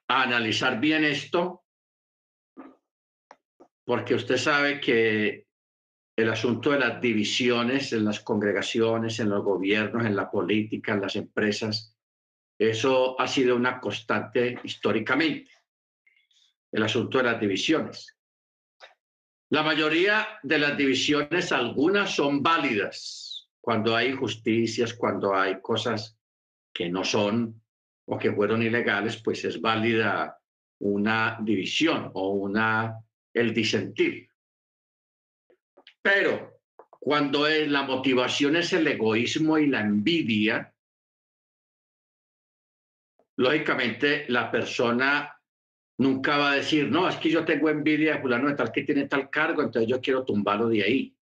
a analizar bien esto, porque usted sabe que el asunto de las divisiones en las congregaciones, en los gobiernos, en la política, en las empresas, eso ha sido una constante históricamente, el asunto de las divisiones. La mayoría de las divisiones, algunas son válidas cuando hay injusticias, cuando hay cosas que no son o que fueron ilegales, pues es válida una división o el disentir. Pero cuando la motivación es el egoísmo y la envidia, lógicamente la persona nunca va a decir, no, es que yo tengo envidia de fulano de tal que tiene tal cargo, entonces yo quiero tumbarlo de ahí.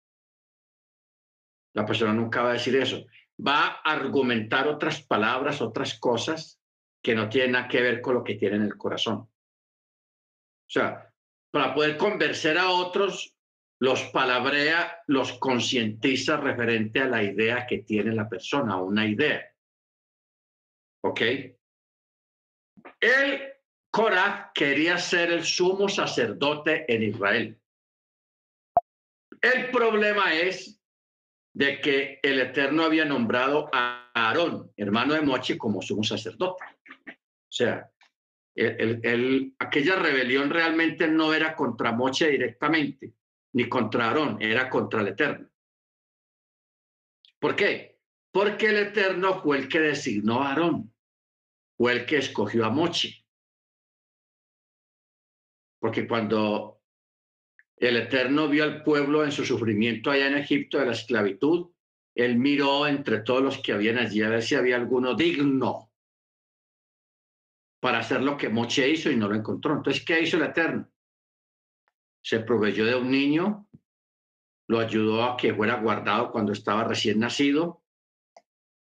La persona nunca va a decir eso. Va a argumentar otras palabras, otras cosas que no tienen nada que ver con lo que tiene en el corazón. O sea, para poder convencer a otros, los palabrea, los concientiza referente a la idea que tiene la persona, una idea. ¿Ok? El Coraj quería ser el sumo sacerdote en Israel. El problema es de que el Eterno había nombrado a Aarón, hermano de Moche, como sumo sacerdote. O sea, aquella rebelión realmente no era contra Moche directamente, ni contra Aarón, era contra el Eterno. ¿Por qué? Porque el Eterno fue el que designó a Aarón, fue el que escogió a Moche. Porque cuando el Eterno vio al pueblo en su sufrimiento allá en Egipto de la esclavitud, él miró entre todos los que habían allí a ver si había alguno digno para hacer lo que Moche hizo y no lo encontró. Entonces, ¿qué hizo el Eterno? Se proveyó de un niño, lo ayudó a que fuera guardado cuando estaba recién nacido,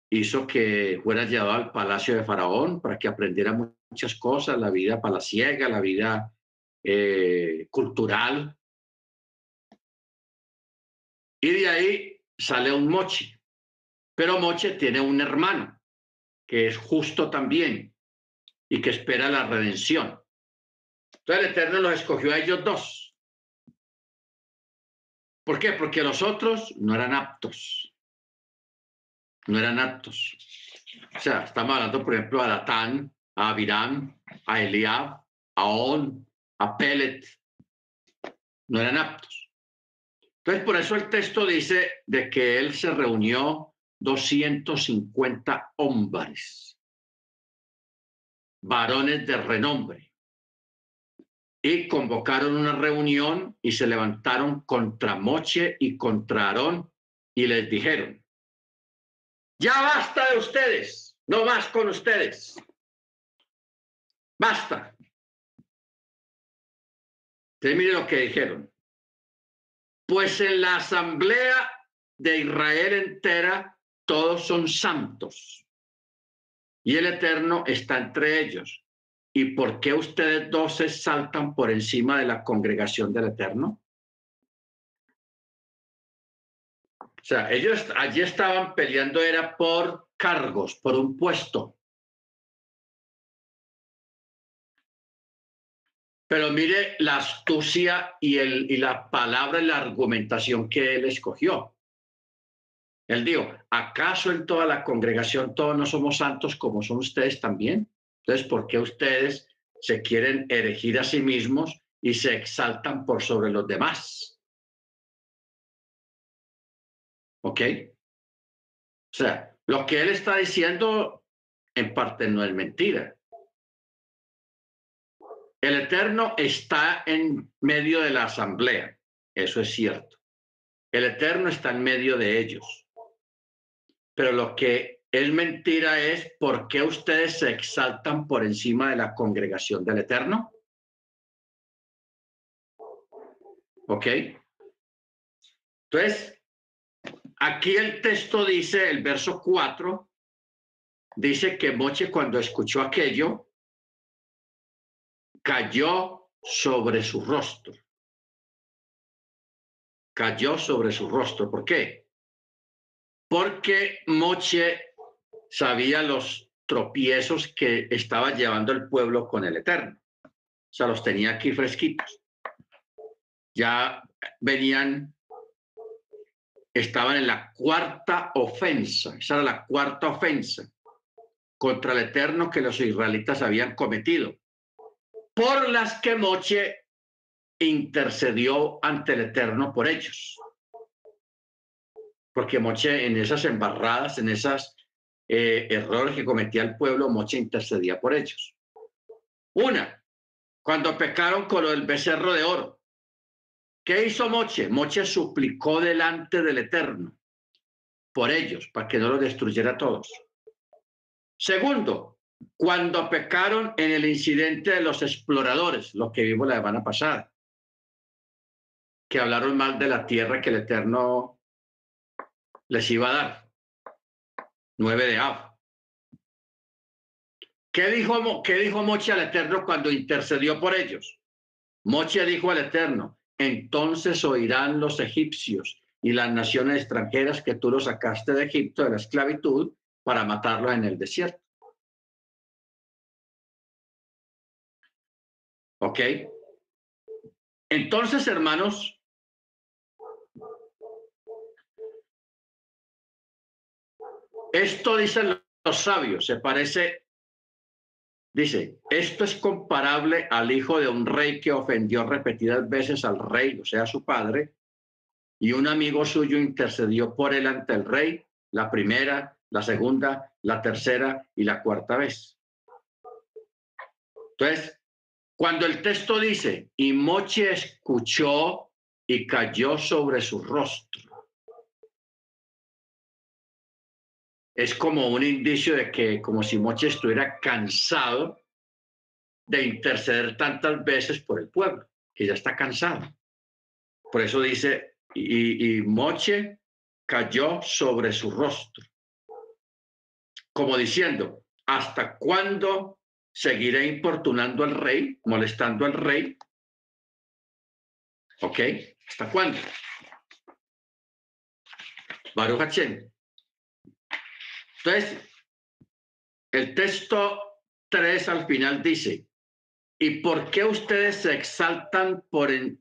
hizo que fuera llevado al palacio de Faraón para que aprendiera muchas cosas, la vida palaciega, la vida cultural. Y de ahí sale un Moche. Pero Moche tiene un hermano que es justo también y que espera la redención. Entonces el Eterno los escogió a ellos dos. ¿Por qué? Porque los otros no eran aptos. No eran aptos. O sea, estamos hablando, por ejemplo, a Datán, a Abiram, a Eliab, a On, a Pelet. No eran aptos. Entonces, por eso el texto dice de que él se reunió 250 hombres, varones de renombre, y convocaron una reunión y se levantaron contra Moche y contra Aarón y les dijeron, ya basta de ustedes, no más con ustedes, basta. Entonces mire lo que dijeron, pues en la asamblea de Israel entera todos son santos y el Eterno está entre ellos. ¿Y por qué ustedes dos se saltan por encima de la congregación del Eterno? O sea, ellos allí estaban peleando, era por cargos, por un puesto. Pero mire la astucia y la palabra y la argumentación que él escogió. Él dijo, ¿acaso en toda la congregación todos no somos santos como son ustedes también? Entonces, ¿por qué ustedes se quieren erigir a sí mismos y se exaltan por sobre los demás? ¿Ok? O sea, lo que él está diciendo en parte no es mentira. El Eterno está en medio de la asamblea, eso es cierto. El Eterno está en medio de ellos. Pero lo que es mentira es por qué ustedes se exaltan por encima de la congregación del Eterno. ¿Ok? Entonces, aquí el texto dice, el verso 4, dice que Moche cuando escuchó aquello, cayó sobre su rostro. Cayó sobre su rostro. ¿Por qué? Porque Moche sabía tropiezos que estaba llevando el pueblo con el Eterno. O sea, los tenía aquí fresquitos. Ya venían, estaban en la cuarta ofensa. Esa era la cuarta ofensa contra el Eterno que los israelitas habían cometido, por las que Moche intercedió ante el Eterno por ellos. Porque Moche, en esas embarradas, en esas errores que cometía el pueblo, Moche intercedía por ellos. Una, cuando pecaron con el becerro de oro. ¿Qué hizo Moche? Moche suplicó delante del Eterno por ellos, para que no los destruyera a todos. Segundo, cuando pecaron en el incidente de los exploradores, lo que vimos la semana pasada, que hablaron mal de la tierra que el Eterno les iba a dar. 9 de Av. ¿Qué dijo Moche al Eterno cuando intercedió por ellos? Moche dijo al Eterno: entonces oirán los egipcios y las naciones extranjeras que tú los sacaste de Egipto, de la esclavitud, para matarlos en el desierto. ¿Ok? Entonces, hermanos, esto dicen los sabios, se parece, dice, esto es comparable al hijo de un rey que ofendió repetidas veces al rey, o sea, su padre, y un amigo suyo intercedió por él ante el rey la primera, la segunda, la tercera y la cuarta vez. Entonces, cuando el texto dice, y Moche escuchó y cayó sobre su rostro, es como un indicio de que, como si Moche estuviera cansado de interceder tantas veces por el pueblo, que ya está cansado. Por eso dice, y Moche cayó sobre su rostro, como diciendo, ¿hasta cuándo seguiré importunando al rey, molestando al rey? ¿Ok? ¿Hasta cuándo? Baruch Hashem. Entonces, el texto 3 al final dice, ¿y por qué ustedes se exaltan sobre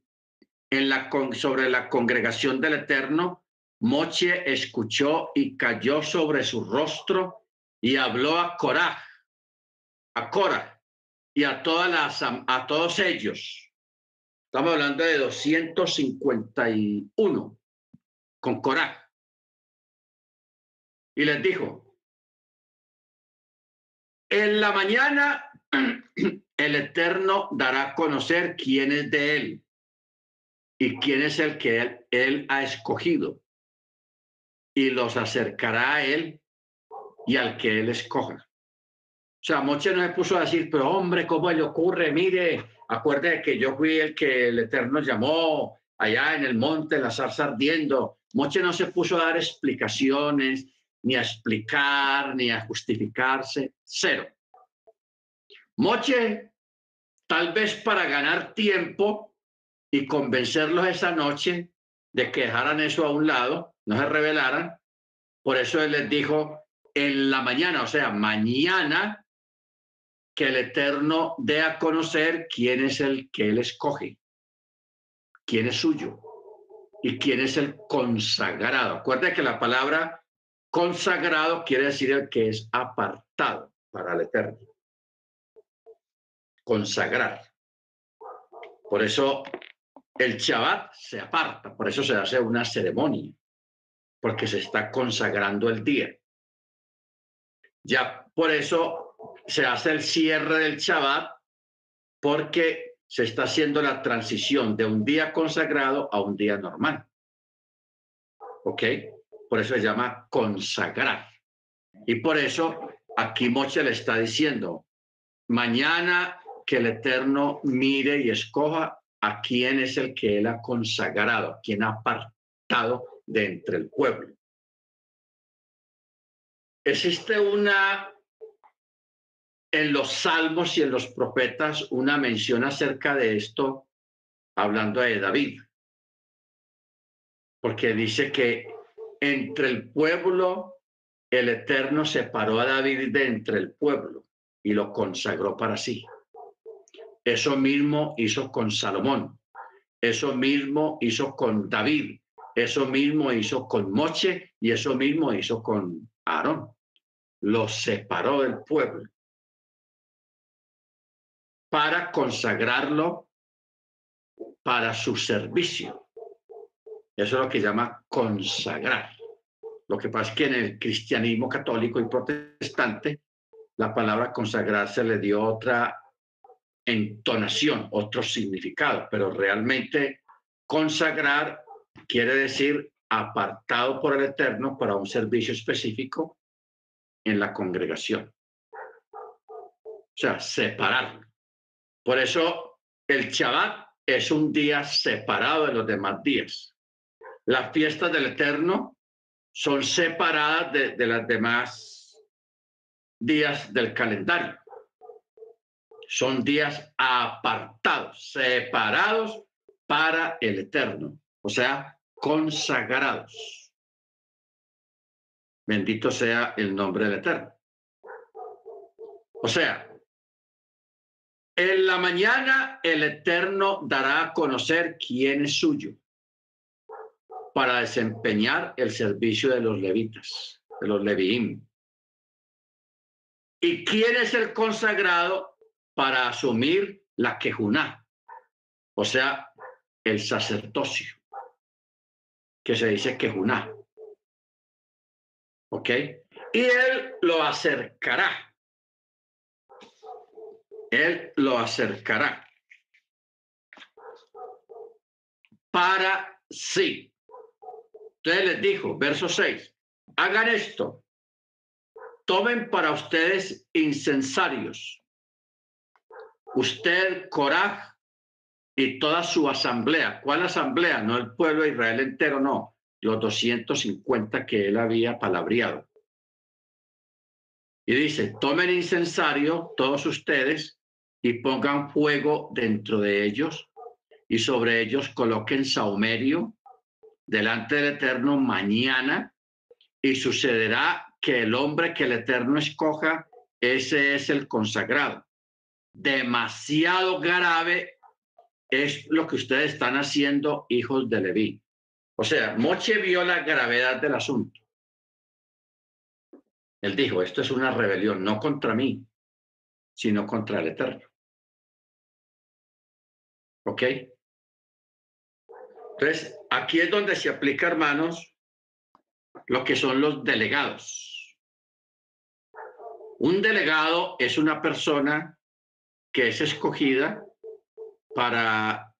la congregación del Eterno? Moche escuchó y cayó sobre su rostro y habló a Coraj y a todos ellos. Estamos hablando de 251 con Coraj. Y les dijo, en la mañana el Eterno dará a conocer quién es de él y quién es el que él ha escogido, y los acercará a él y al que él escoja. O sea, Moche no se puso a decir, pero hombre, ¿cómo le ocurre? Mire, acuérdate que yo fui el que el Eterno llamó allá en el monte, la zarza ardiendo. Moche no se puso a dar explicaciones, ni a explicar, ni a justificarse. Cero. Moche, tal vez para ganar tiempo y convencerlos esa noche de que dejaran eso a un lado, no se rebelaran. Por eso él les dijo en la mañana, o sea, mañana, que el Eterno dé a conocer quién es el que él escoge, quién es suyo y quién es el consagrado. Acuérdense que la palabra consagrado quiere decir el que es apartado para el Eterno. Consagrar. Por eso el Shabbat se aparta, por eso se hace una ceremonia, porque se está consagrando el día. Ya por eso se hace el cierre del Shabbat, porque se está haciendo la transición de un día consagrado a un día normal. ¿Ok? Por eso se llama consagrar. Y por eso aquí Moche le está diciendo, mañana que el Eterno mire y escoja a quién es el que él ha consagrado, a quién ha apartado de entre el pueblo. Existe en los salmos y en los profetas una mención acerca de esto, hablando de David, porque dice que entre el pueblo el Eterno separó a David de entre el pueblo y lo consagró para sí. Eso mismo hizo con Salomón. Eso mismo hizo con David. Eso mismo hizo con Moche y eso mismo hizo con Aarón. Los separó del pueblo para consagrarlo para su servicio. Eso es lo que llama consagrar. Lo que pasa es que en el cristianismo católico y protestante, la palabra consagrar se le dio otra entonación, otro significado, pero realmente consagrar quiere decir apartado por el Eterno para un servicio específico en la congregación. O sea, separar. Por eso el Shabbat es un día separado de los demás días. Las fiestas del Eterno son separadas de las demás días del calendario. Son días apartados, separados para el Eterno, o sea, consagrados. Bendito sea el nombre del Eterno. O sea, en la mañana el Eterno dará a conocer quién es suyo para desempeñar el servicio de los levitas, de los leviim. ¿Y quién es el consagrado para asumir la quejuná? O sea, el sacerdocio, que se dice quejuná. ¿Ok? Y él lo acercará. Él lo acercará para sí. Entonces les dijo, verso 6, hagan esto, tomen para ustedes incensarios, usted, Coraj, y toda su asamblea. ¿Cuál asamblea? No el pueblo de Israel entero, no, los 250 que él había palabreado. Y dice, tomen incensario todos ustedes y pongan fuego dentro de ellos y sobre ellos coloquen saumerio delante del Eterno mañana, y sucederá que el hombre que el Eterno escoja, ese es el consagrado. Demasiado grave es lo que ustedes están haciendo, hijos de Leví. O sea, Moche vio la gravedad del asunto. Él dijo, esto es una rebelión, no contra mí, sino contra el Eterno. ¿Ok? Entonces, aquí es donde se aplica, hermanos, lo que son los delegados. Un delegado es una persona que es escogida para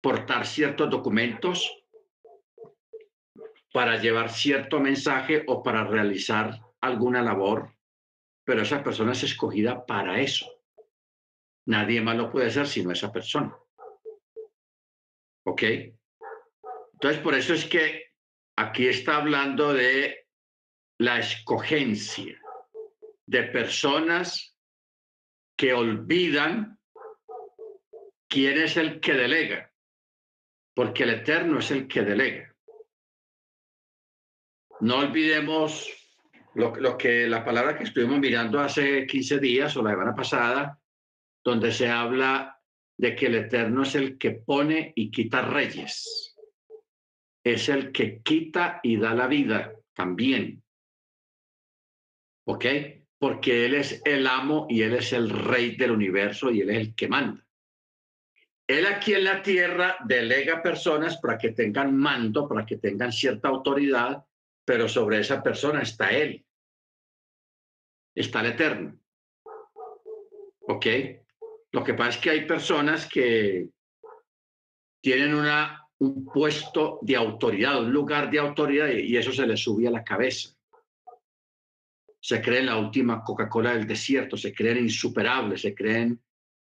portar ciertos documentos, para llevar cierto mensaje o para realizar alguna labor, pero esa persona es escogida para eso. Nadie más lo puede hacer sino esa persona. ¿Ok? Entonces, por eso es que aquí está hablando de la escogencia de personas que olvidan quién es el que delega, porque el Eterno es el que delega. No olvidemos lo que la palabra que estuvimos mirando hace 15 días o la semana pasada, donde se habla de que el Eterno es el que pone y quita reyes. Es el que quita y da la vida también. ¿Ok? Porque Él es el amo y Él es el rey del universo y Él es el que manda. Él aquí en la tierra delega personas para que tengan mando, para que tengan cierta autoridad, pero sobre esa persona está Él. Está el Eterno. ¿Ok? Lo que pasa es que hay personas que tienen un puesto de autoridad, un lugar de autoridad, y eso se les sube a la cabeza. Se creen la última Coca-Cola del desierto, se creen insuperables, se creen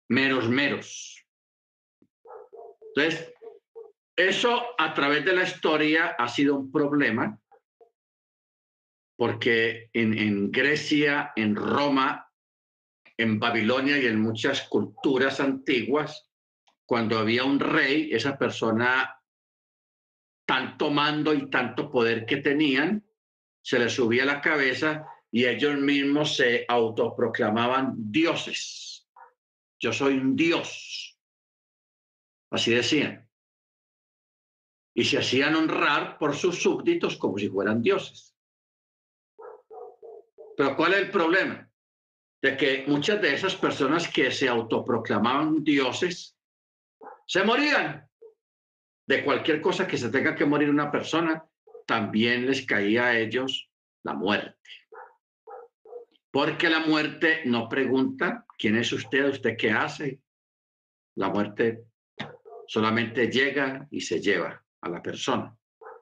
meros. Entonces, eso a través de la historia ha sido un problema, porque en Grecia, en Roma, en Babilonia y en muchas culturas antiguas, cuando había un rey, esa persona, tanto mando y tanto poder que tenían, se les subía la cabeza y ellos mismos se autoproclamaban dioses. Yo soy un dios. Así decían. Y se hacían honrar por sus súbditos como si fueran dioses. Pero ¿cuál es el problema? De que muchas de esas personas que se autoproclamaban dioses se morían. De cualquier cosa que se tenga que morir una persona, también les caía a ellos la muerte. Porque la muerte no pregunta quién es usted qué hace. La muerte solamente llega y se lleva a la persona.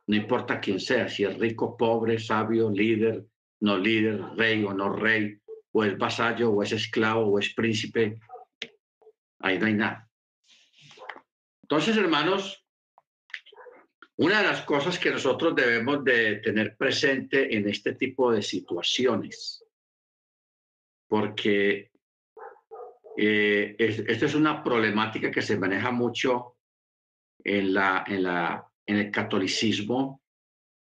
No importa quién sea, si es rico, pobre, sabio, líder, no líder, rey o no rey, o es vasallo, o es esclavo, o es príncipe. Ahí no hay nada. Entonces, hermanos, una de las cosas que nosotros debemos de tener presente en este tipo de situaciones, porque esta es una problemática que se maneja mucho en el catolicismo,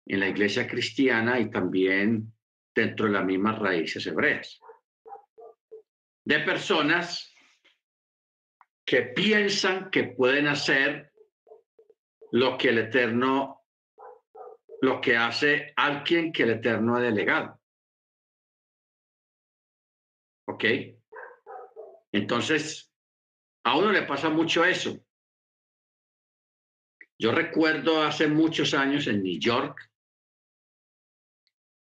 en la iglesia cristiana y también dentro de las mismas raíces hebreas, de personas que piensan que pueden hacer lo que el Eterno, lo que hace alguien que el Eterno ha delegado. ¿Ok? Entonces, a uno le pasa mucho eso. Yo recuerdo hace muchos años en New York,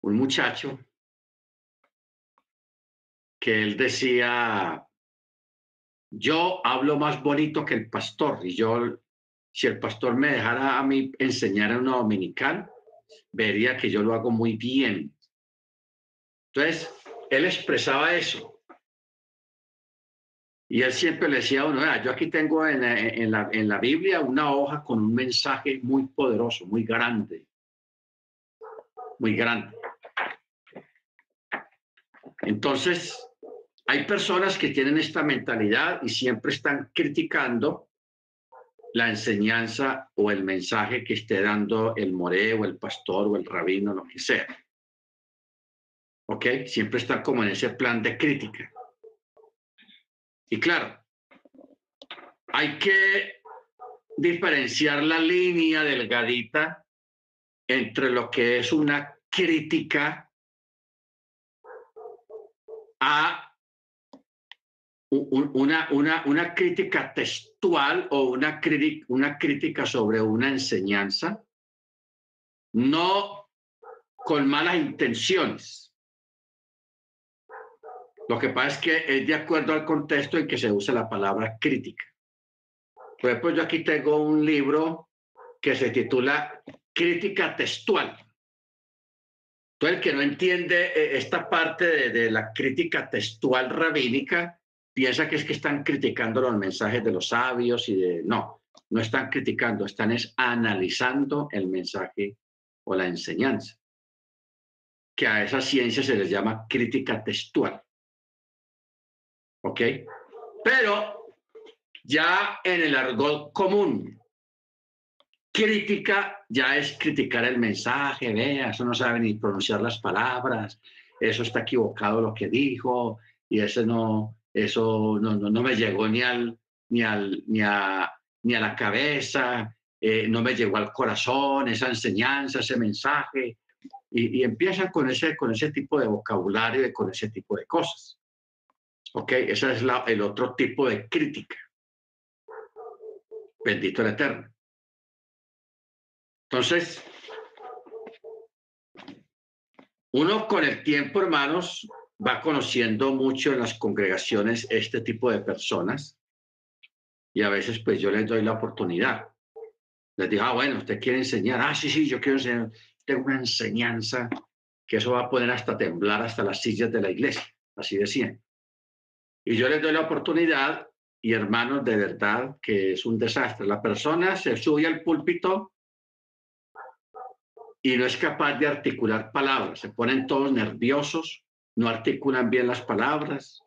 un muchacho que él decía, yo hablo más bonito que el pastor, y yo, si el pastor me dejara a mí enseñar a una dominical, vería que yo lo hago muy bien. Entonces, él expresaba eso. Y él siempre le decía a uno, yo aquí tengo en la Biblia una hoja con un mensaje muy poderoso, muy grande, muy grande. Entonces, hay personas que tienen esta mentalidad y siempre están criticando la enseñanza o el mensaje que esté dando el moré o el pastor o el rabino, lo que sea. ¿Ok? Siempre están como en ese plan de crítica. Y claro, hay que diferenciar la línea delgadita entre lo que es una crítica a una crítica textual o una crítica sobre una enseñanza, no con malas intenciones. Lo que pasa es que es de acuerdo al contexto en que se usa la palabra crítica. Por ejemplo, yo aquí tengo un libro que se titula Crítica Textual. Entonces, el que no entiende esta parte de la crítica textual rabínica, piensa que es que están criticando los mensajes de los sabios y de... No, no están criticando, están analizando el mensaje o la enseñanza, que a esa ciencia se les llama crítica textual. ¿Ok? Pero ya en el argot común, crítica ya es criticar el mensaje, vea, eso no sabe ni pronunciar las palabras, eso está equivocado lo que dijo, y eso no me llegó ni a la cabeza, no me llegó al corazón, esa enseñanza, ese mensaje, y empiezan con ese tipo de vocabulario y con ese tipo de cosas. ¿Ok? Ese es el otro tipo de crítica. Bendito el Eterno. Entonces, uno con el tiempo, hermanos, va conociendo mucho en las congregaciones este tipo de personas y a veces pues yo les doy la oportunidad. Les digo, bueno, usted quiere enseñar, sí, yo quiero enseñar, tengo una enseñanza que eso va a poner hasta temblar hasta las sillas de la iglesia, así decían. Y yo les doy la oportunidad y hermanos, de verdad que es un desastre. La persona se sube al púlpito y no es capaz de articular palabras, se ponen todos nerviosos, no articulan bien las palabras,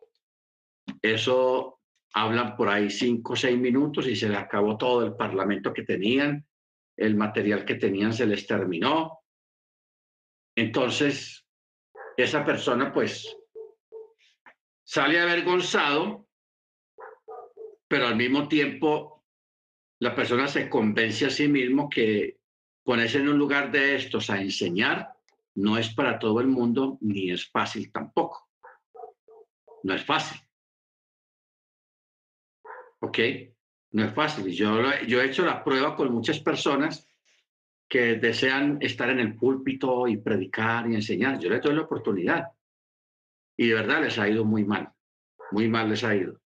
eso hablan por ahí 5 o 6 minutos y se les acabó todo el parlamento que tenían, el material que tenían se les terminó, entonces esa persona pues sale avergonzado, pero al mismo tiempo la persona se convence a sí mismo que ponerse en un lugar de estos a enseñar no es para todo el mundo, ni es fácil tampoco. No es fácil, ¿ok? No es fácil. Yo he hecho la prueba con muchas personas que desean estar en el púlpito y predicar y enseñar. Yo les doy la oportunidad y de verdad les ha ido muy mal les ha ido.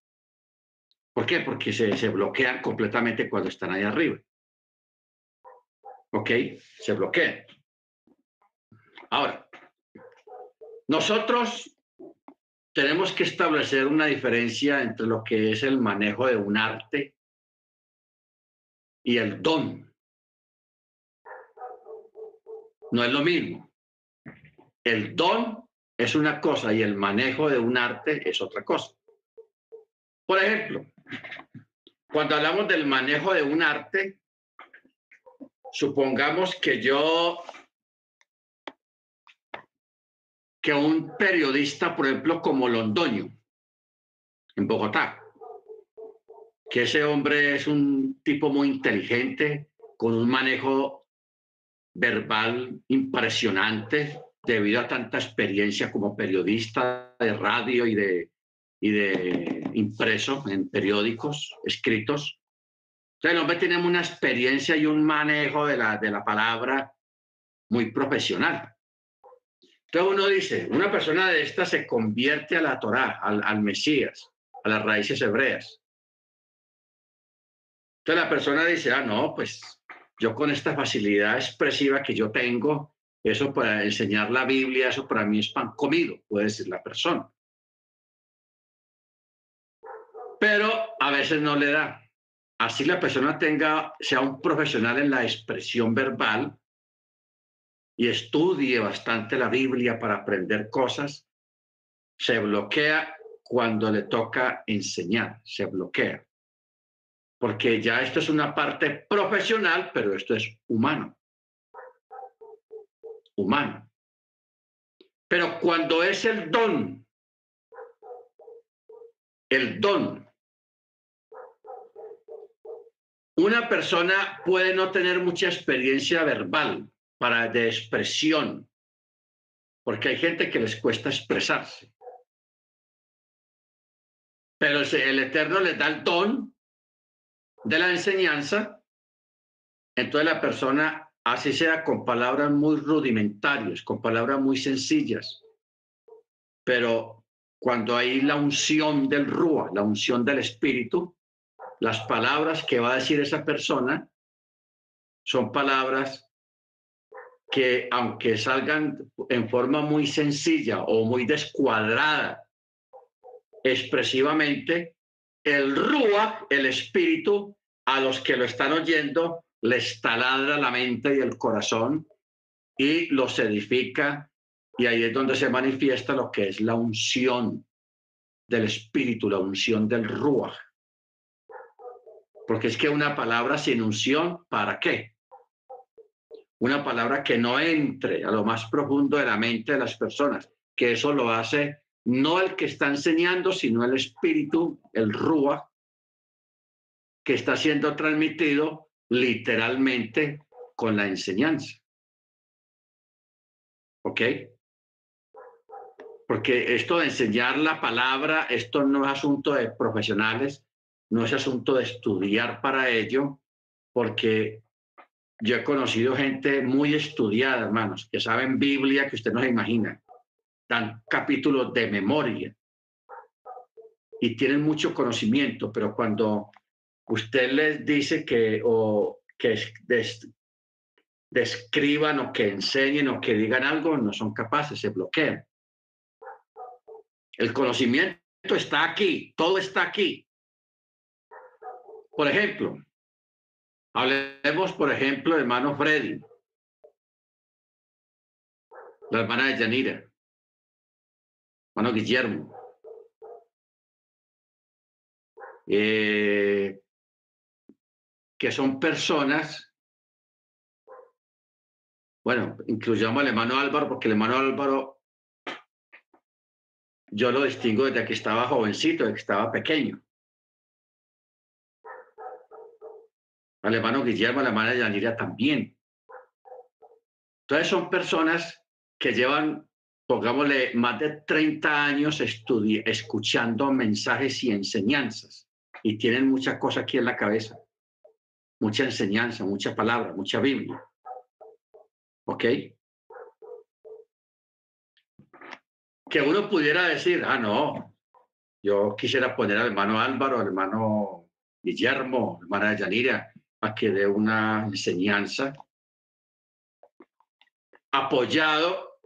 ¿Por qué? Porque se bloquean completamente cuando están ahí arriba. ¿Ok? Se bloquean. Ahora, nosotros tenemos que establecer una diferencia entre lo que es el manejo de un arte y el don. No es lo mismo. El don es una cosa y el manejo de un arte es otra cosa. Por ejemplo, cuando hablamos del manejo de un arte, supongamos que un periodista, por ejemplo, como Londoño, en Bogotá, que ese hombre es un tipo muy inteligente, con un manejo verbal impresionante, debido a tanta experiencia como periodista de radio y de impreso en periódicos escritos. Entonces, el hombre tiene una experiencia y un manejo de la palabra muy profesional. Entonces uno dice, una persona de esta se convierte a la Torá, al Mesías, a las raíces hebreas. Entonces la persona dice, ah, no, pues yo con esta facilidad expresiva que yo tengo, eso para enseñar la Biblia, eso para mí es pan comido, puede decir la persona. Pero a veces no le da. Así la persona sea un profesional en la expresión verbal y estudie bastante la Biblia para aprender cosas, se bloquea cuando le toca enseñar, se bloquea. Porque ya esto es una parte profesional, pero esto es humano, humano. Pero cuando es el don, una persona puede no tener mucha experiencia verbal de expresión, porque hay gente que les cuesta expresarse. Pero el Eterno les da el don de la enseñanza, entonces la persona, así sea con palabras muy rudimentarias, con palabras muy sencillas, pero cuando hay la unción del Rúa, la unción del Espíritu, las palabras que va a decir esa persona son palabras que, aunque salgan en forma muy sencilla o muy descuadrada expresivamente, el Rúa, el Espíritu, a los que lo están oyendo, les taladra la mente y el corazón y los edifica, y ahí es donde se manifiesta lo que es la unción del Espíritu, la unción del Ruach. Porque es que una palabra sin unción, ¿para qué? Una palabra que no entre a lo más profundo de la mente de las personas, que eso lo hace no el que está enseñando, sino el Espíritu, el Ruach, que está siendo transmitido literalmente con la enseñanza. ¿Ok? Porque esto de enseñar la palabra, esto no es asunto de profesionales, no es asunto de estudiar para ello, porque yo he conocido gente muy estudiada, hermanos, que saben Biblia que usted no se imagina, dan capítulos de memoria y tienen mucho conocimiento, pero cuando usted les dice que describan o que enseñen o que digan algo, no son capaces, se bloquean. El conocimiento está aquí, todo está aquí. Por ejemplo, hablemos, por ejemplo, del hermano Freddy, la hermana de Yanira, hermano Guillermo. Que son personas Bueno, incluyamos al hermano Álvaro, porque el hermano Álvaro yo lo distingo desde que estaba jovencito, desde que estaba pequeño. Al hermano Guillermo, a la hermana Yanira también. Entonces son personas que llevan, pongámosle, más de 30 años escuchando mensajes y enseñanzas y tienen mucha cosa aquí en la cabeza, mucha enseñanza, mucha palabra, mucha Biblia. ¿Ok? Que uno pudiera decir, ah, no, yo quisiera poner al hermano Álvaro, al hermano Guillermo, hermana Yanira, a que dé una enseñanza apoyado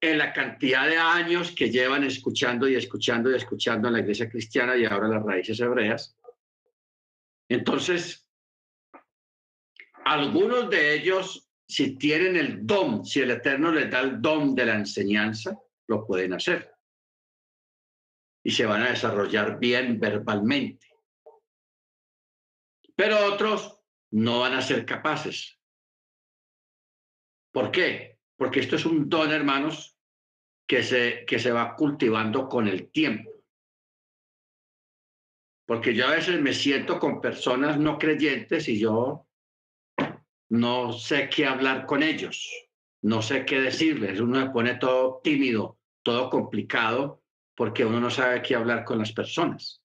en la cantidad de años que llevan escuchando y escuchando y escuchando en la iglesia cristiana y ahora las raíces hebreas. Entonces, algunos de ellos, si tienen el don, si el Eterno les da el don de la enseñanza, lo pueden hacer. Y se van a desarrollar bien verbalmente. Pero otros no van a ser capaces. ¿Por qué? Porque esto es un don, hermanos, que se va cultivando con el tiempo. Porque yo a veces me siento con personas no creyentes y yo no sé qué hablar con ellos, no sé qué decirles. Uno se pone todo tímido, todo complicado, porque uno no sabe qué hablar con las personas.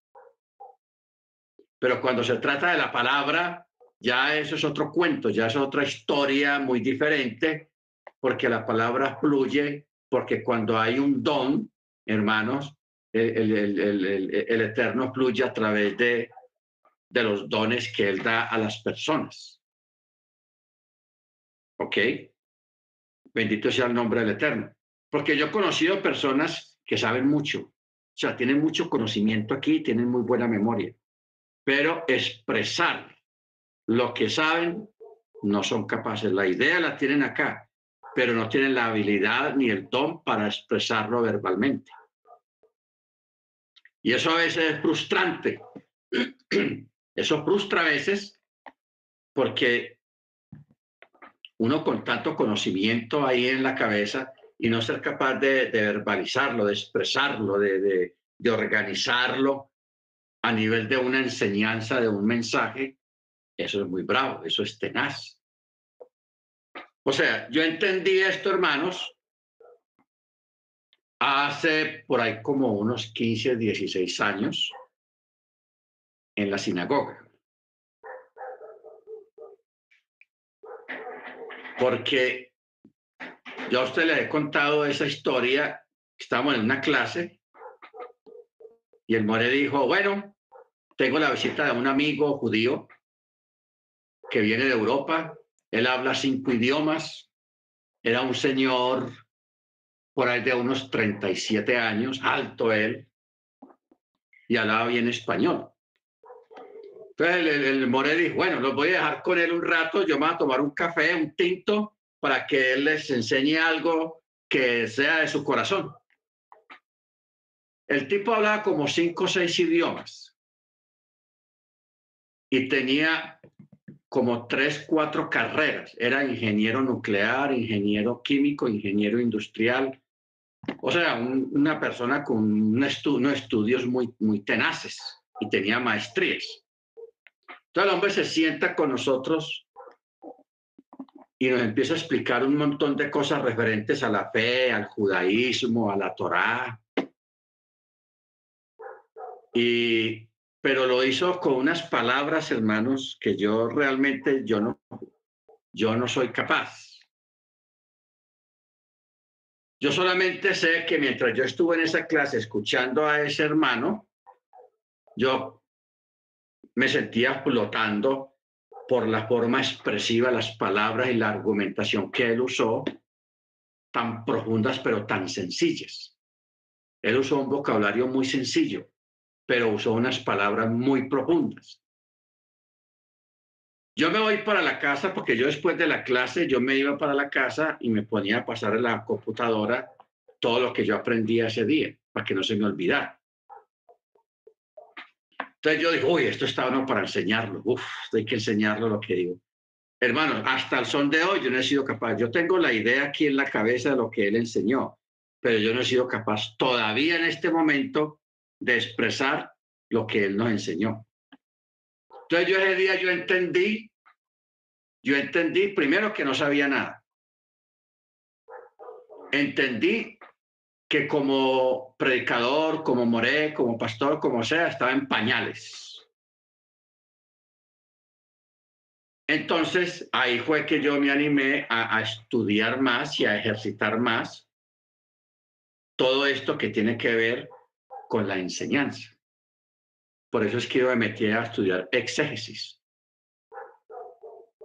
Pero cuando se trata de la palabra, ya eso es otro cuento, ya es otra historia muy diferente, porque la palabra fluye, porque cuando hay un don, hermanos, el Eterno fluye a través de los dones que Él da a las personas. ¿Ok? Bendito sea el nombre del Eterno. Porque yo he conocido personas que saben mucho, o sea, tienen mucho conocimiento aquí, tienen muy buena memoria, pero expresar lo que saben no son capaces. La idea la tienen acá, pero no tienen la habilidad ni el don para expresarlo verbalmente. Y eso a veces es frustrante. Eso frustra a veces porque uno con tanto conocimiento ahí en la cabeza y no ser capaz de verbalizarlo, de expresarlo, de organizarlo a nivel de una enseñanza, de un mensaje, eso es muy bravo, eso es tenaz. O sea, yo entendí esto, hermanos, hace por ahí como unos 15, 16 años en la sinagoga. Porque yo a usted le he contado esa historia, estamos en una clase y el more dijo, bueno, tengo la visita de un amigo judío que viene de Europa, él habla 5 idiomas, era un señor por ahí de unos 37 años, alto él, y hablaba bien español. Entonces el more dijo, bueno, los voy a dejar con él un rato, yo me voy a tomar un café, un tinto, para que él les enseñe algo que sea de su corazón. El tipo hablaba como 5 o 6 idiomas y tenía como 3, 4 carreras. Era ingeniero nuclear, ingeniero químico, ingeniero industrial. O sea, una persona con unos estudios muy, muy tenaces y tenía maestrías. Entonces el hombre se sienta con nosotros y nos empieza a explicar un montón de cosas referentes a la fe, al judaísmo, a la Torá. Pero lo hizo con unas palabras, hermanos, que yo realmente yo no soy capaz. Yo solamente sé que mientras yo estuve en esa clase escuchando a ese hermano, yo me sentía flotando por la forma expresiva, las palabras y la argumentación que él usó, tan profundas pero tan sencillas. Él usó un vocabulario muy sencillo, pero usó unas palabras muy profundas. Yo me voy para la casa porque yo después de la clase, yo me iba para la casa y me ponía a pasar en la computadora todo lo que yo aprendí ese día, para que no se me olvidara. Entonces yo digo, uy, esto está bueno para enseñarlo. Uf, hay que enseñarlo lo que digo. hermanos, hasta el son de hoy yo no he sido capaz. Yo tengo la idea aquí en la cabeza de lo que él enseñó, pero yo no he sido capaz todavía en este momento de expresar lo que él nos enseñó. Entonces yo ese día yo entendí primero que no sabía nada. Entendí que como predicador, como moré, como pastor, como sea, estaba en pañales. Entonces, ahí fue que yo me animé a estudiar más y a ejercitar más todo esto que tiene que ver con la enseñanza. Por eso es que yo me metí a estudiar exégesis.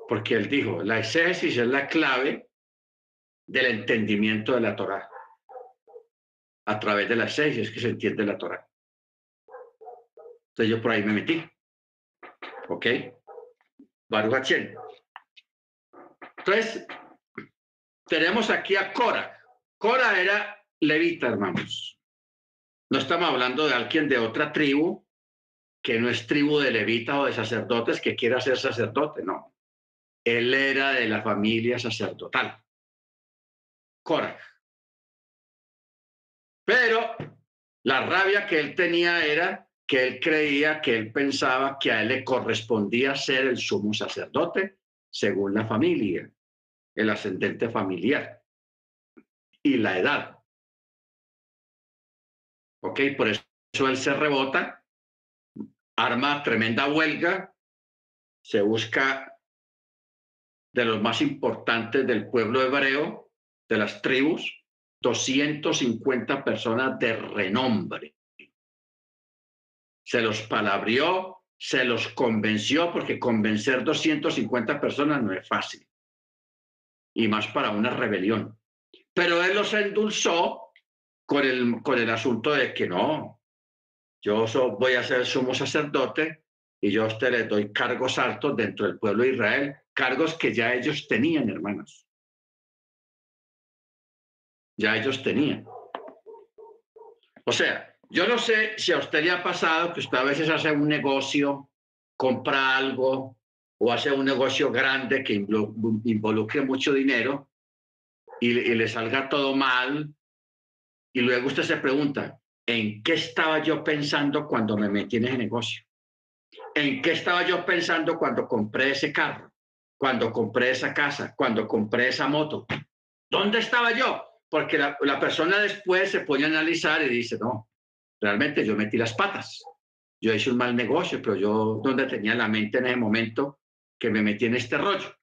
Porque él dijo, la exégesis es la clave del entendimiento de la Torá. A través de la exégesis es que se entiende la Torá. Entonces yo por ahí me metí. ¿Ok? Baruch Hashem. Entonces, tenemos aquí a Cora. Cora era levita, hermanos. No estamos hablando de alguien de otra tribu, que no es tribu de levita o de sacerdotes que quiera ser sacerdote, no. Él era de la familia sacerdotal. Cora. Pero la rabia que él tenía era que él creía, que él pensaba que a él le correspondía ser el sumo sacerdote según la familia, el ascendente familiar y la edad. ¿Ok? Por eso él se rebota, arma tremenda huelga, se busca de los más importantes del pueblo hebreo, de las tribus, 250 personas de renombre. Se los palabrió, se los convenció, porque convencer 250 personas no es fácil, y más para una rebelión. Pero él los endulzó con el asunto de que no, yo voy a ser sumo sacerdote y yo a usted les doy cargos altos dentro del pueblo de Israel, cargos que ya ellos tenían, hermanos. Ya ellos tenían. O sea, yo no sé si a usted le ha pasado que usted a veces hace un negocio, compra algo o hace un negocio grande que involucre mucho dinero y le salga todo mal y luego usted se pregunta, ¿en qué estaba yo pensando cuando me metí en ese negocio? ¿En qué estaba yo pensando cuando compré ese carro? Cuando compré esa casa, cuando compré esa moto. ¿Dónde estaba yo? Porque la persona después se pone a analizar y dice, no, realmente yo metí las patas. Yo hice un mal negocio, pero yo donde tenía la mente en ese momento que me metí en este rollo.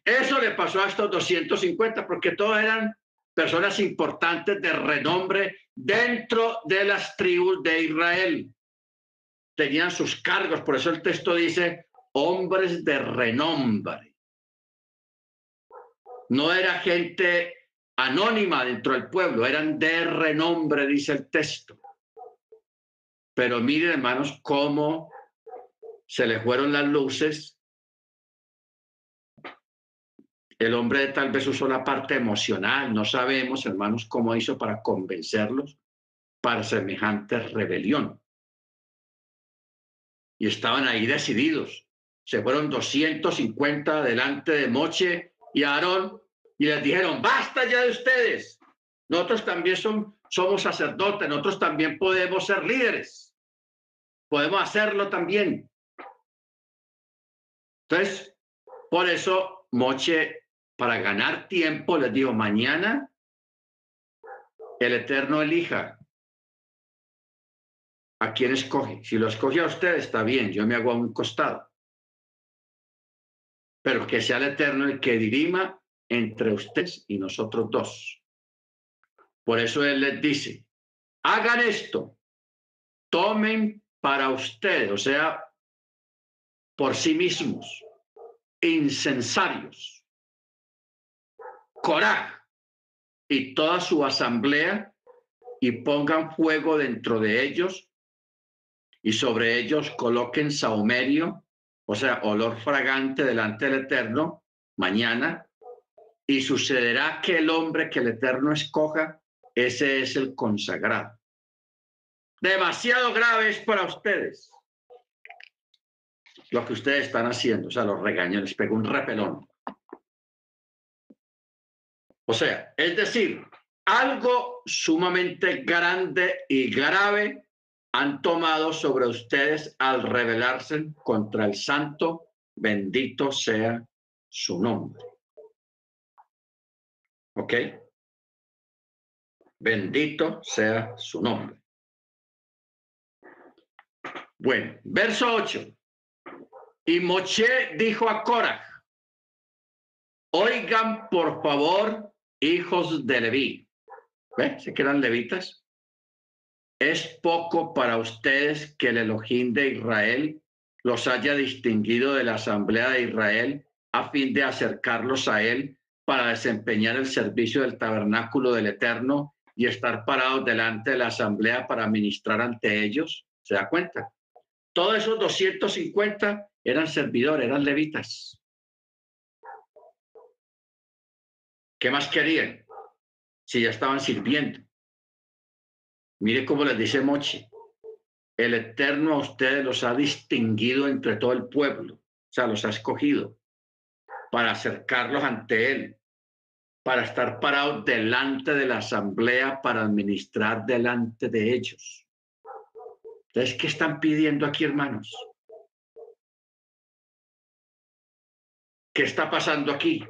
Eso le pasó a estos 250 porque todos eran personas importantes de renombre dentro de las tribus de Israel. Tenían sus cargos, por eso el texto dice hombres de renombre. No era gente anónima dentro del pueblo, eran de renombre, dice el texto. Pero miren, hermanos, cómo se le fueron las luces. El hombre tal vez usó la parte emocional, no sabemos, hermanos, cómo hizo para convencerlos para semejante rebelión. Y estaban ahí decididos. Se fueron 250 delante de Moche y Aarón y les dijeron, basta ya de ustedes. Nosotros también somos sacerdotes, nosotros también podemos ser líderes. Podemos hacerlo también. Entonces, por eso Moche, para ganar tiempo, les dijo, mañana el Eterno elija a quién escoge. Si lo escoge a usted, está bien, yo me hago a un costado. Pero que sea el Eterno el que dirima entre ustedes y nosotros dos. Por eso Él les dice, hagan esto, tomen para ustedes, o sea, por sí mismos, incensarios, coraje y toda su asamblea y pongan fuego dentro de ellos y sobre ellos coloquen sahumerio, o sea, olor fragante delante del Eterno, mañana, y sucederá que el hombre que el Eterno escoja, ese es el consagrado. Demasiado grave es para ustedes. lo que ustedes están haciendo. O sea, los regañó, les pegó un repelón. O sea, es decir, algo sumamente grande y grave han tomado sobre ustedes al rebelarse contra el santo, bendito sea su nombre. ¿Ok? Bendito sea su nombre. Bueno, verso 8. Y Moshe dijo a Coraj: oigan, por favor, hijos de Leví. ¿Ven? ¿Se quedan levitas? Es poco para ustedes que el Elohim de Israel los haya distinguido de la asamblea de Israel a fin de acercarlos a él para desempeñar el servicio del tabernáculo del Eterno y estar parados delante de la asamblea para ministrar ante ellos. ¿Se da cuenta? Todos esos 250 eran servidores, eran levitas. ¿Qué más querían? Si ya estaban sirviendo. Mire cómo les dice Moche: el Eterno a ustedes los ha distinguido entre todo el pueblo, o sea, los ha escogido para acercarlos ante él, para estar parados delante de la asamblea, para administrar delante de ellos. Entonces, ¿qué están pidiendo aquí, hermanos? ¿Qué está pasando aquí?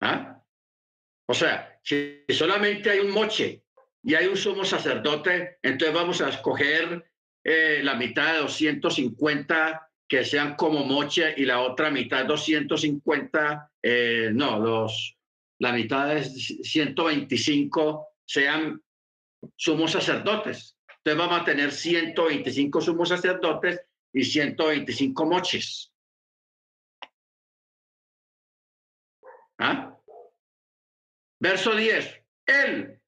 ¿Ah? O sea, si solamente hay un Moche y hay un sumo sacerdote, entonces vamos a escoger la mitad de 250 que sean como Moche y la otra mitad 250, no, la mitad de 125 sean sumos sacerdotes. Entonces vamos a tener 125 sumos sacerdotes y 125 moches. ¿Ah? Verso 10. Él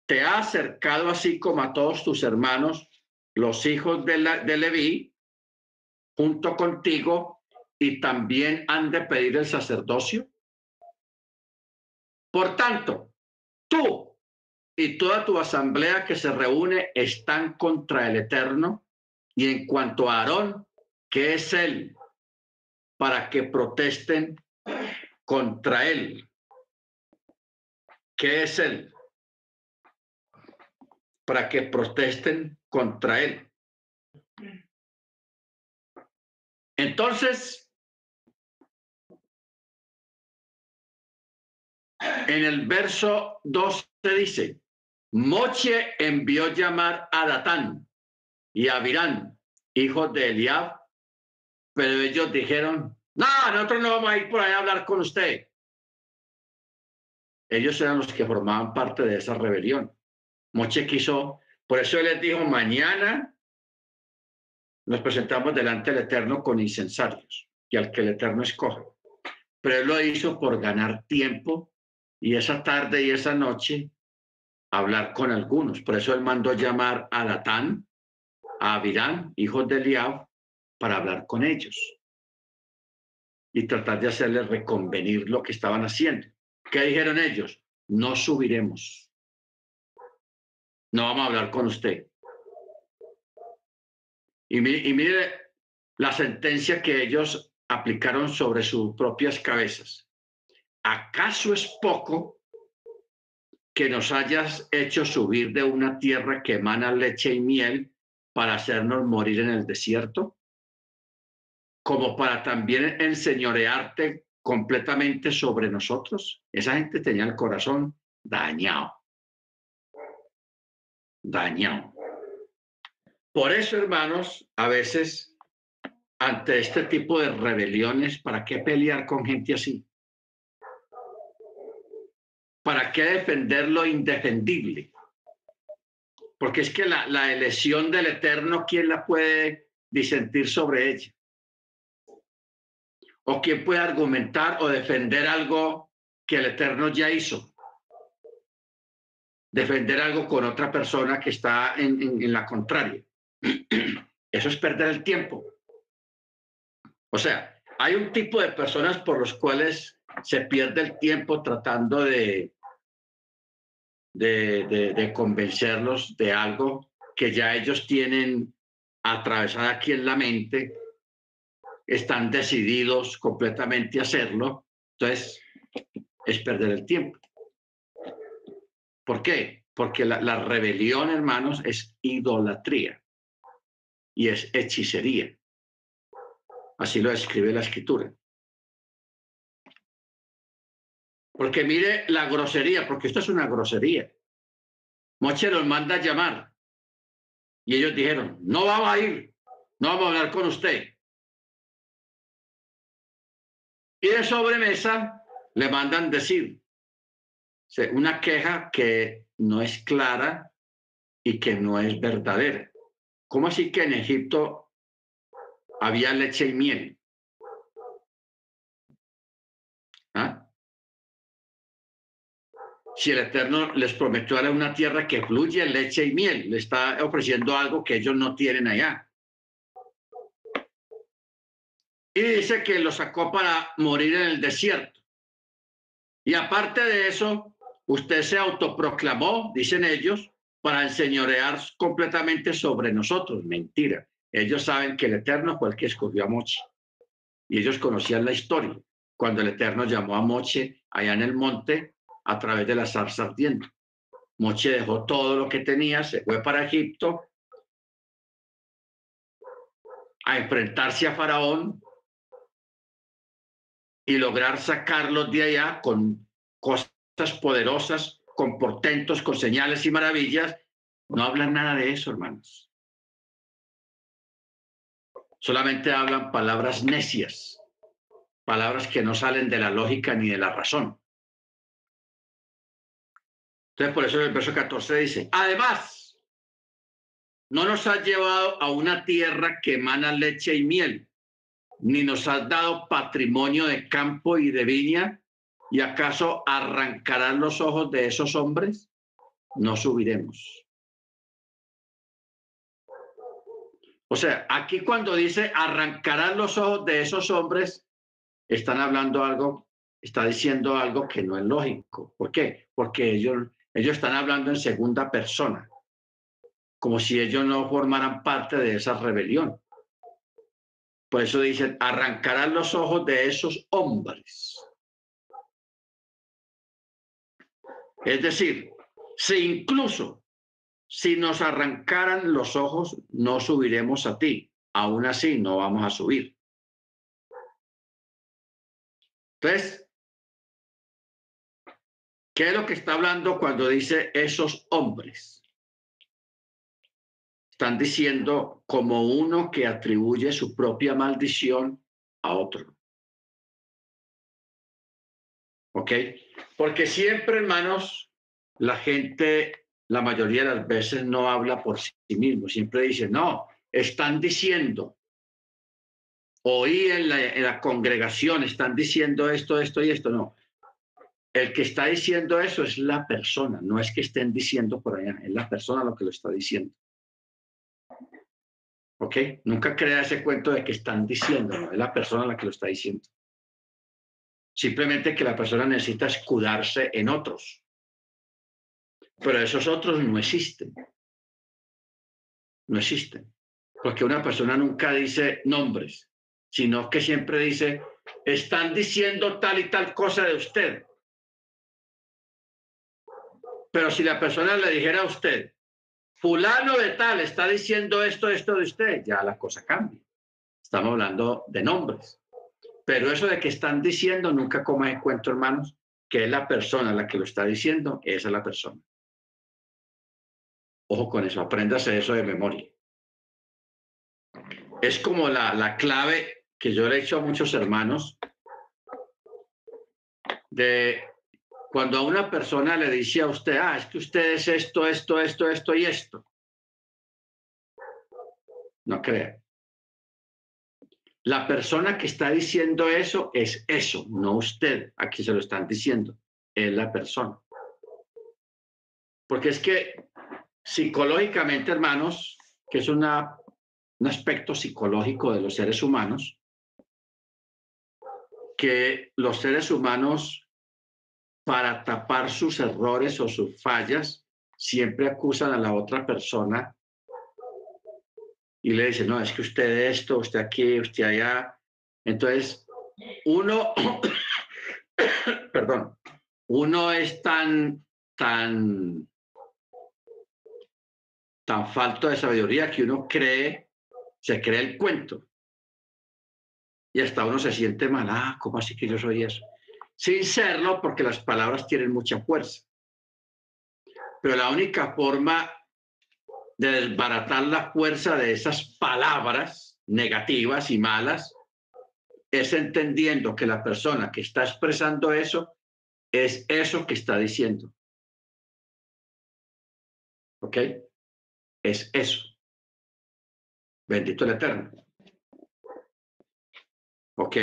te ha acercado así como a todos tus hermanos, los hijos de Leví, junto contigo, y también han de pedir el sacerdocio. Por tanto, tú y toda tu asamblea que se reúne están contra el Eterno, y en cuanto a Aarón, que es él, para que protesten contra él. ¿Qué es él? Para que protesten contra él. Entonces, en el verso 12 dice: Moche envió llamar a Datán y a Abirán, hijos de Eliab, pero ellos dijeron: no, nosotros no vamos a ir por allá a hablar con usted. Ellos eran los que formaban parte de esa rebelión. Moche quiso, por eso él les dijo: mañana nos presentamos delante del Eterno con incensarios y al que el Eterno escoge. Pero él lo hizo por ganar tiempo y esa tarde y esa noche hablar con algunos. Por eso él mandó llamar a Datán, a Abirán, hijos de Eliab, para hablar con ellos y tratar de hacerles reconvenir lo que estaban haciendo. ¿Qué dijeron ellos? No subiremos. No vamos a hablar con usted. Y mire la sentencia que ellos aplicaron sobre sus propias cabezas. ¿Acaso es poco que nos hayas hecho subir de una tierra que emana leche y miel para hacernos morir en el desierto? Como para también enseñorearte completamente sobre nosotros. Esa gente tenía el corazón dañado. Dañado. Por eso, hermanos, a veces, ante este tipo de rebeliones, ¿para qué pelear con gente así? ¿Para qué defender lo indefendible? Porque es que la elección del Eterno, ¿quién la puede disentir sobre ella? ¿O quién puede argumentar o defender algo que el Eterno ya hizo? Defender algo con otra persona que está en la contraria. Eso es perder el tiempo. O sea, hay un tipo de personas por los cuales se pierde el tiempo tratando de convencerlos de algo que ya ellos tienen atravesada aquí en la mente, están decididos completamente a hacerlo, entonces es perder el tiempo. ¿Por qué? Porque la rebelión, hermanos, es idolatría y es hechicería. Así lo describe la Escritura. Porque mire la grosería, porque esto es una grosería. Moche los manda a llamar y ellos dijeron, no vamos a ir, no vamos a hablar con usted. Y de sobremesa le mandan decir una queja que no es clara y que no es verdadera. ¿Cómo así que en Egipto había leche y miel? ¿Ah? Si el Eterno les prometió darle una tierra que fluye leche y miel, le está ofreciendo algo que ellos no tienen allá. Y dice que lo sacó para morir en el desierto. Y aparte de eso, usted se autoproclamó, dicen ellos, para enseñorear completamente sobre nosotros. Mentira. Ellos saben que el Eterno fue el que escogió a Moche. Y ellos conocían la historia. Cuando el Eterno llamó a Moche allá en el monte a través de la zarza ardiente. Moche dejó todo lo que tenía, se fue para Egipto a enfrentarse a Faraón y lograr sacarlos de allá con cosas poderosas, con portentos, con señales y maravillas. No hablan nada de eso, hermanos. Solamente hablan palabras necias, palabras que no salen de la lógica ni de la razón. Entonces, por eso el verso 14 dice, además, no nos has llevado a una tierra que emana leche y miel, ni nos has dado patrimonio de campo y de viña, ¿y acaso arrancarán los ojos de esos hombres? No subiremos. O sea, aquí cuando dice arrancarán los ojos de esos hombres, están hablando algo, está diciendo algo que no es lógico. ¿Por qué? Porque ellos están hablando en segunda persona, como si ellos no formaran parte de esa rebelión. Por eso dicen, arrancarán los ojos de esos hombres. Es decir, si incluso si nos arrancaran los ojos, no subiremos a ti. Aún así, no vamos a subir. Entonces, ¿qué es lo que está hablando cuando dice esos hombres? Están diciendo como uno que atribuye su propia maldición a otro. ¿Ok? Porque siempre, hermanos, la gente, la mayoría de las veces no habla por sí mismo. Siempre dice, no, están diciendo, oí en la congregación, están diciendo esto, esto y esto. No. El que está diciendo eso es la persona, no es que estén diciendo por allá, es la persona lo que lo está diciendo. ¿Ok? Nunca crea ese cuento de que están diciendo, no, es la persona la que lo está diciendo. Simplemente que la persona necesita escudarse en otros. Pero esos otros no existen. No existen. Porque una persona nunca dice nombres, sino que siempre dice, están diciendo tal y tal cosa de usted. Pero si la persona le dijera a usted, fulano de tal está diciendo esto, esto de usted, ya la cosa cambia. Estamos hablando de nombres. Pero eso de que están diciendo, nunca comas en cuenta, hermanos, que es la persona la que lo está diciendo, esa es la persona. Ojo con eso, apréndase eso de memoria. Es como la clave que yo le he hecho a muchos hermanos de cuando a una persona le dice a usted, es que usted es esto, esto, esto, esto y esto. No crea. La persona que está diciendo eso es eso, no usted. Aquí se lo están diciendo, es la persona. Porque es que psicológicamente, hermanos, que es un aspecto psicológico de los seres humanos, que los seres humanos, para tapar sus errores o sus fallas, siempre acusan a la otra persona y le dice, no, es que usted esto, usted aquí, usted allá. Entonces, uno, perdón, uno es tan falto de sabiduría que uno se cree el cuento. Y hasta uno se siente mal, ¿cómo así que yo soy eso? Sin serlo, porque las palabras tienen mucha fuerza. Pero la única forma de desbaratar la fuerza de esas palabras negativas y malas es entendiendo que la persona que está expresando eso es eso que está diciendo. ¿Ok? Es eso. Bendito el Eterno. ¿Ok?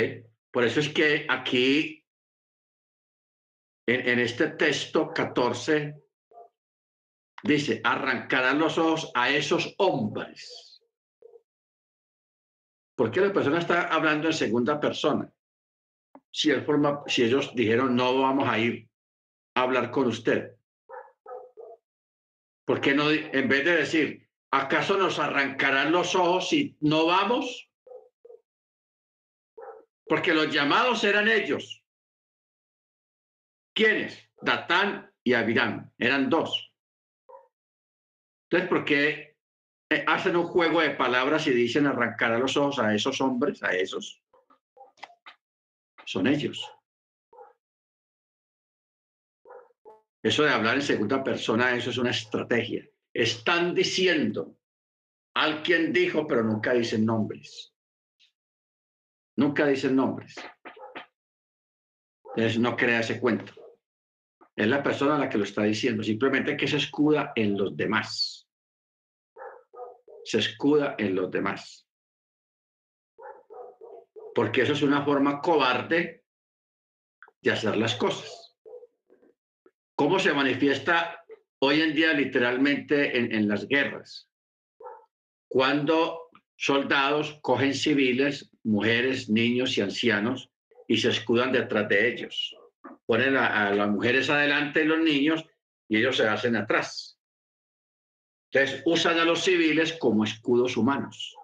Por eso es que aquí, en este texto 14, dice, arrancarán los ojos a esos hombres. ¿Por qué la persona está hablando en segunda persona? Si ellos dijeron, no vamos a ir a hablar con usted. ¿Por qué no, en vez de decir, acaso nos arrancarán los ojos si no vamos? Porque los llamados eran ellos. ¿Quiénes? Datán y Abiram. Eran dos. Entonces, ¿por qué hacen un juego de palabras y dicen arrancarán los ojos a esos hombres, a esos? Son ellos. Eso de hablar en segunda persona, eso es una estrategia. Están diciendo, alguien dijo, pero nunca dicen nombres. Nunca dicen nombres. Entonces no crea ese cuento. Es la persona a la que lo está diciendo. Simplemente que se escuda en los demás. Se escuda en los demás. Porque eso es una forma cobarde de hacer las cosas. ¿Cómo se manifiesta hoy en día literalmente en las guerras? Cuando soldados cogen civiles, mujeres, niños y ancianos y se escudan detrás de ellos. Ponen a las mujeres adelante y los niños y ellos se hacen atrás. Entonces usan a los civiles como escudos humanos.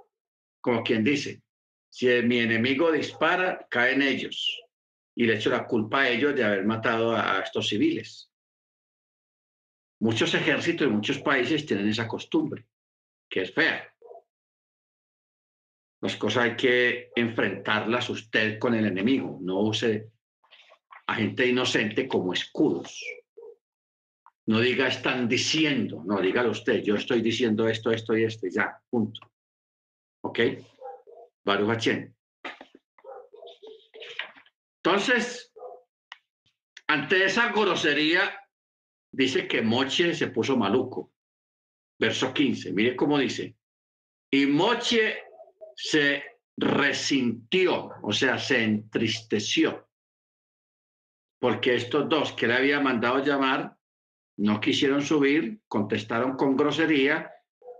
Como quien dice, si mi enemigo dispara, caen ellos. Y le echo la culpa a ellos de haber matado a estos civiles. Muchos ejércitos de muchos países tienen esa costumbre, que es fea. Las cosas hay que enfrentarlas usted con el enemigo. No use a gente inocente como escudos. No diga están diciendo, no, dígalo usted, yo estoy diciendo esto, esto y esto, y ya, punto. ¿Ok? Baruch Hashem. Entonces, ante esa grosería, dice que Moche se puso maluco. Verso 15, mire cómo dice. Y Moche se resintió, o sea, se entristeció, porque estos dos que le había mandado llamar no quisieron subir, contestaron con grosería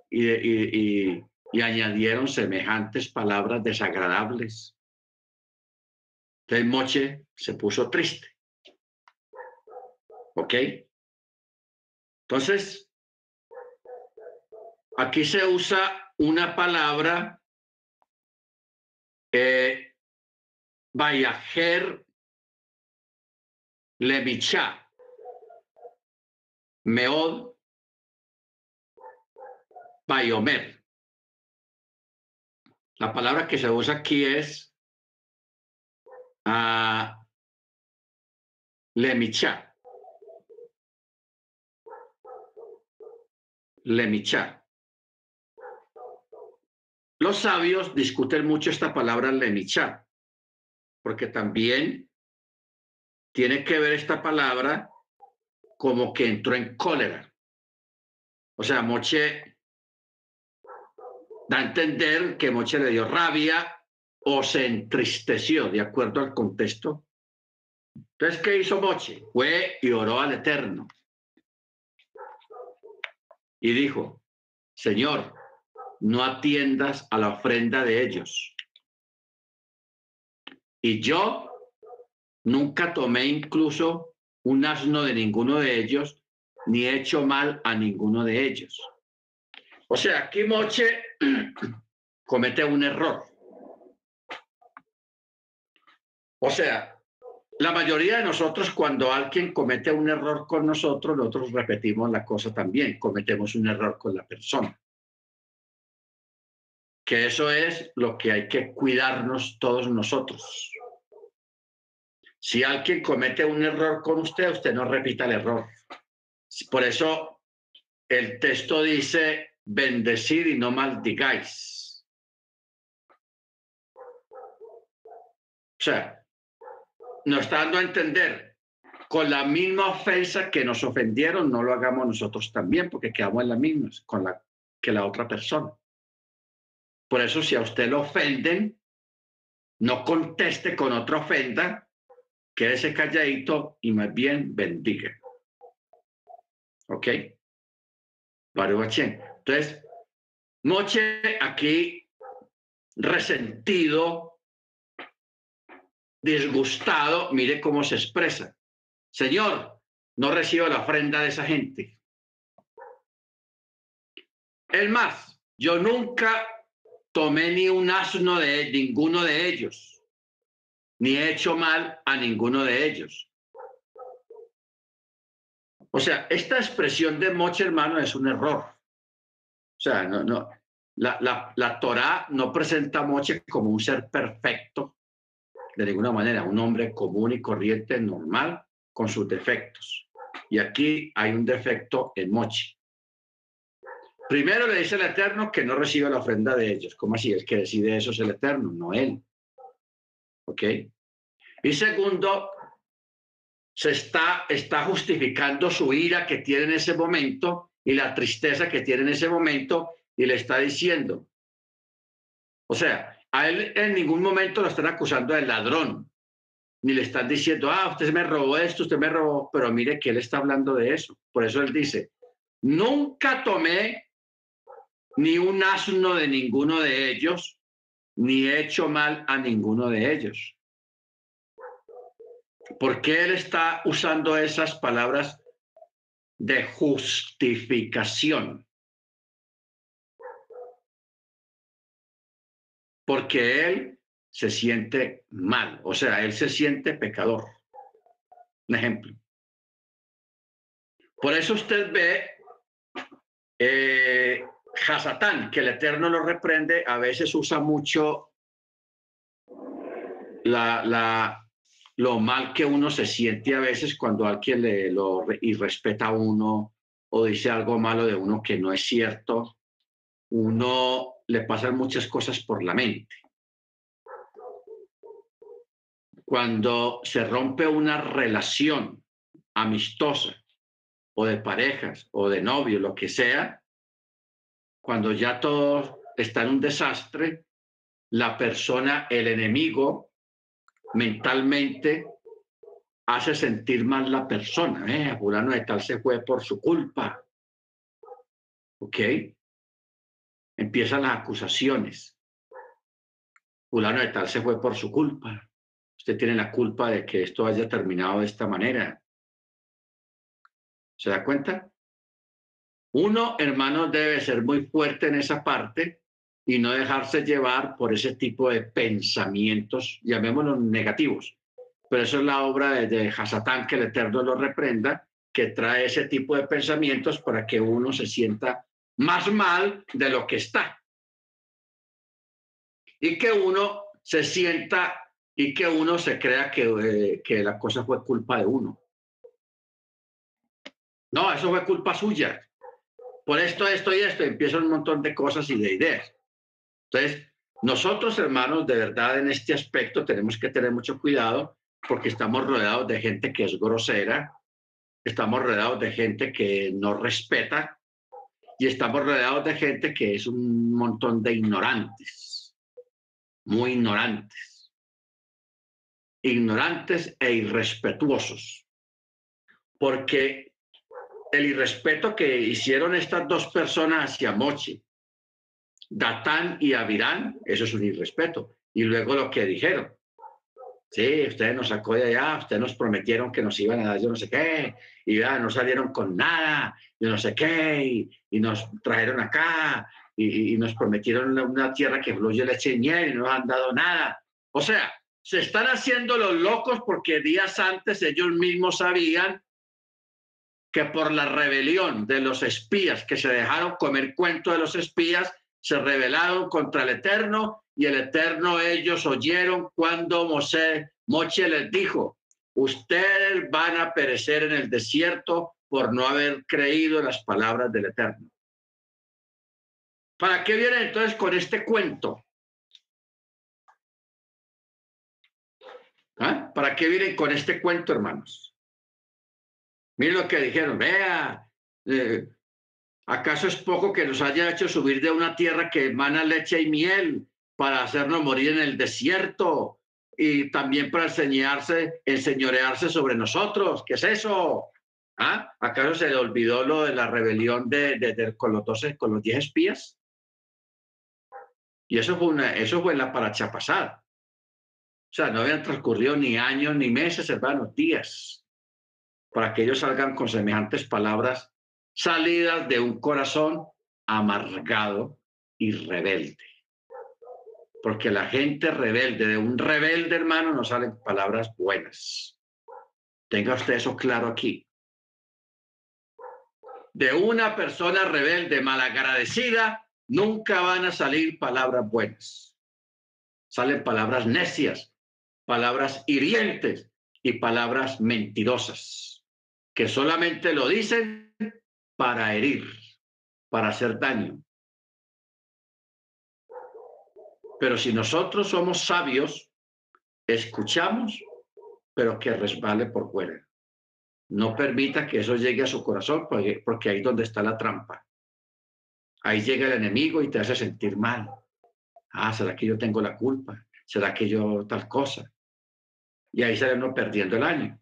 y añadieron semejantes palabras desagradables. Entonces Moche se puso triste. ¿Ok? Entonces, aquí se usa una palabra, Vayajer Lemichá, Meod Bayomer. La palabra que se usa aquí es Lemichá. Lemichá. Los sabios discuten mucho esta palabra Lemichá, porque también tiene que ver esta palabra como que entró en cólera. O sea, Moche da a entender que Moche le dio rabia o se entristeció, de acuerdo al contexto. Entonces, ¿qué hizo Moche? Fue y oró al Eterno. Y dijo, Señor, no atiendas a la ofrenda de ellos. Y yo nunca tomé incluso un asno de ninguno de ellos, ni he hecho mal a ninguno de ellos. O sea, aquí Moche comete un error. O sea, la mayoría de nosotros, cuando alguien comete un error con nosotros, nosotros repetimos la cosa también, cometemos un error con la persona. Que eso es lo que hay que cuidarnos todos nosotros. Si alguien comete un error con usted, usted no repita el error. Por eso el texto dice, bendecid y no maldigáis. O sea, nos está dando a entender, con la misma ofensa que nos ofendieron, no lo hagamos nosotros también, porque quedamos en la misma que la otra persona. Por eso, si a usted lo ofenden, no conteste con otra ofenda, quédese calladito y más bien bendiga. ¿Ok? Entonces, Moche aquí resentido, disgustado, mire cómo se expresa. Señor, no recibo la ofrenda de esa gente. Es más, yo nunca tomé ni un asno de ninguno de ellos, ni he hecho mal a ninguno de ellos. O sea, esta expresión de Moche, hermano, es un error. O sea, la Torá no presenta a Moche como un ser perfecto, de ninguna manera, un hombre común y corriente, normal, con sus defectos. Y aquí hay un defecto en Moche. Primero le dice el Eterno que no recibe la ofrenda de ellos. ¿Cómo así? El que decide eso es el Eterno, no él. ¿Ok? Y segundo, se está justificando su ira que tiene en ese momento y la tristeza que tiene en ese momento y le está diciendo. O sea, a él en ningún momento lo están acusando de ladrón, ni le están diciendo, usted me robó esto, usted me robó, pero mire que él está hablando de eso. Por eso él dice, nunca tomé ni un asno de ninguno de ellos, ni he hecho mal a ninguno de ellos. ¿Por qué él está usando esas palabras de justificación? Porque él se siente mal, o sea, él se siente pecador. Un ejemplo. Por eso usted ve Hasatán, que el Eterno lo reprende, a veces usa mucho lo mal que uno se siente a veces cuando alguien lo irrespeta a uno o dice algo malo de uno que no es cierto. Uno le pasan muchas cosas por la mente. Cuando se rompe una relación amistosa o de parejas o de novio, lo que sea, cuando ya todo está en un desastre, la persona, el enemigo, mentalmente hace sentir mal la persona. Fulano de tal se fue por su culpa. ¿Ok? Empiezan las acusaciones. Fulano de tal se fue por su culpa. Usted tiene la culpa de que esto haya terminado de esta manera. ¿Se da cuenta? Uno, hermano, debe ser muy fuerte en esa parte y no dejarse llevar por ese tipo de pensamientos, llamémoslos negativos. Pero eso es la obra de Hasatán, que el Eterno lo reprenda, que trae ese tipo de pensamientos para que uno se sienta más mal de lo que está. Y que uno se sienta y que uno se crea que la cosa fue culpa de uno. No, eso fue culpa suya. Por esto y esto, empiezan un montón de cosas y de ideas. Entonces, nosotros, hermanos, de verdad, en este aspecto tenemos que tener mucho cuidado porque estamos rodeados de gente que es grosera, estamos rodeados de gente que no respeta y estamos rodeados de gente que es un montón de ignorantes, muy ignorantes, ignorantes e irrespetuosos, porque el irrespeto que hicieron estas dos personas hacia Moche, Datán y Abirán, eso es un irrespeto. Y luego lo que dijeron, Sí, usted nos sacó de allá, usted nos prometieron que nos iban a dar yo no sé qué, y ya no salieron con nada, yo no sé qué, y nos trajeron acá, y nos prometieron una tierra que fluye leche y miel, y no nos han dado nada. O sea, se están haciendo los locos porque días antes ellos mismos sabían que por la rebelión de los espías que se dejaron comer cuento de los espías, se rebelaron contra el Eterno y el Eterno ellos oyeron cuando Moche les dijo, ustedes van a perecer en el desierto por no haber creído en las palabras del Eterno. ¿Para qué viene entonces con este cuento? ¿Ah? ¿Para qué vienen con este cuento, hermanos? Miren lo que dijeron, vea, ¿acaso es poco que nos haya hecho subir de una tierra que emana leche y miel para hacernos morir en el desierto y también para enseñorearse sobre nosotros? ¿Qué es eso? ¿Ah? ¿Acaso se le olvidó lo de la rebelión con con los 10 espías? Y eso fue en la paracha pasada. O sea, no habían transcurrido ni años ni meses, hermanos, días, para que ellos salgan con semejantes palabras salidas de un corazón amargado y rebelde. Porque la gente rebelde, de un rebelde, hermano, no salen palabras buenas. Tenga usted eso claro aquí. De una persona rebelde, malagradecida, nunca van a salir palabras buenas. Salen palabras necias, palabras hirientes y palabras mentirosas, que solamente lo dicen para herir, para hacer daño. Pero si nosotros somos sabios, escuchamos, pero que resbale por fuera. No permita que eso llegue a su corazón, porque ahí es donde está la trampa. Ahí llega el enemigo y te hace sentir mal. Ah, ¿será que yo tengo la culpa? ¿Será que yo tal cosa? Y ahí sale uno perdiendo el año.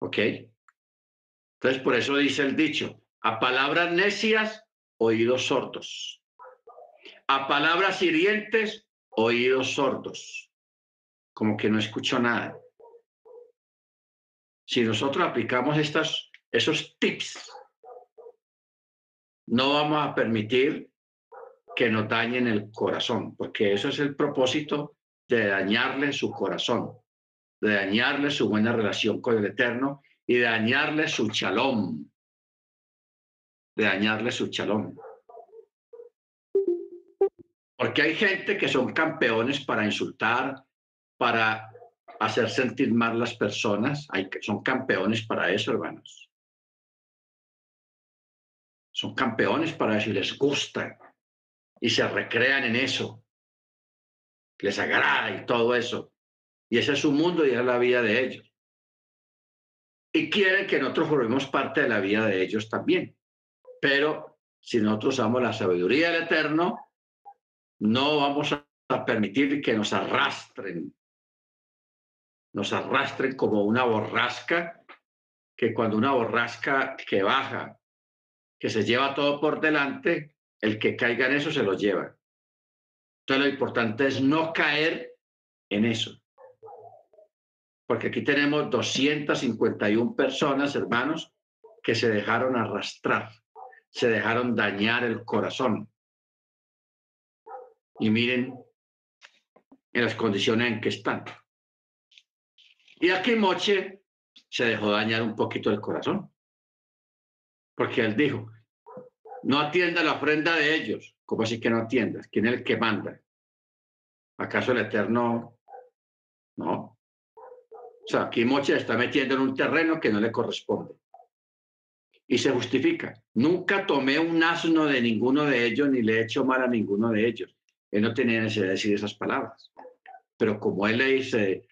¿Ok? Entonces, por eso dice el dicho, a palabras necias, oídos sordos. A palabras hirientes, oídos sordos. Como que no escucho nada. Si nosotros aplicamos esos tips, no vamos a permitir que nos dañen el corazón, porque eso es el propósito de dañarle su corazón, de dañarle su buena relación con el Eterno y de dañarle su shalom, de dañarle su shalom. Porque hay gente que son campeones para insultar, para hacer sentir mal las personas, son campeones para eso, hermanos. Son campeones para eso y les gusta y se recrean en eso, les agrada y todo eso. Y ese es su mundo y es la vida de ellos. Y quieren que nosotros formemos parte de la vida de ellos también. Pero si nosotros usamos la sabiduría del Eterno, no vamos a permitir que nos arrastren como una borrasca, que cuando una borrasca que baja, que se lleva todo por delante, el que caiga en eso se lo lleva. Entonces lo importante es no caer en eso. Porque aquí tenemos 251 personas, hermanos, que se dejaron arrastrar, se dejaron dañar el corazón. Y miren en las condiciones en que están. Y aquí Moche se dejó dañar un poquito el corazón, porque él dijo, no atienda la ofrenda de ellos. ¿Cómo así que no atiendas? ¿Quién es el que manda? ¿Acaso el Eterno? No. O sea, aquí Moche está metiendo en un terreno que no le corresponde. Y se justifica. Nunca tomé un asno de ninguno de ellos, ni le he hecho mal a ninguno de ellos. Él no tenía necesidad de decir esas palabras. Pero como él le dice,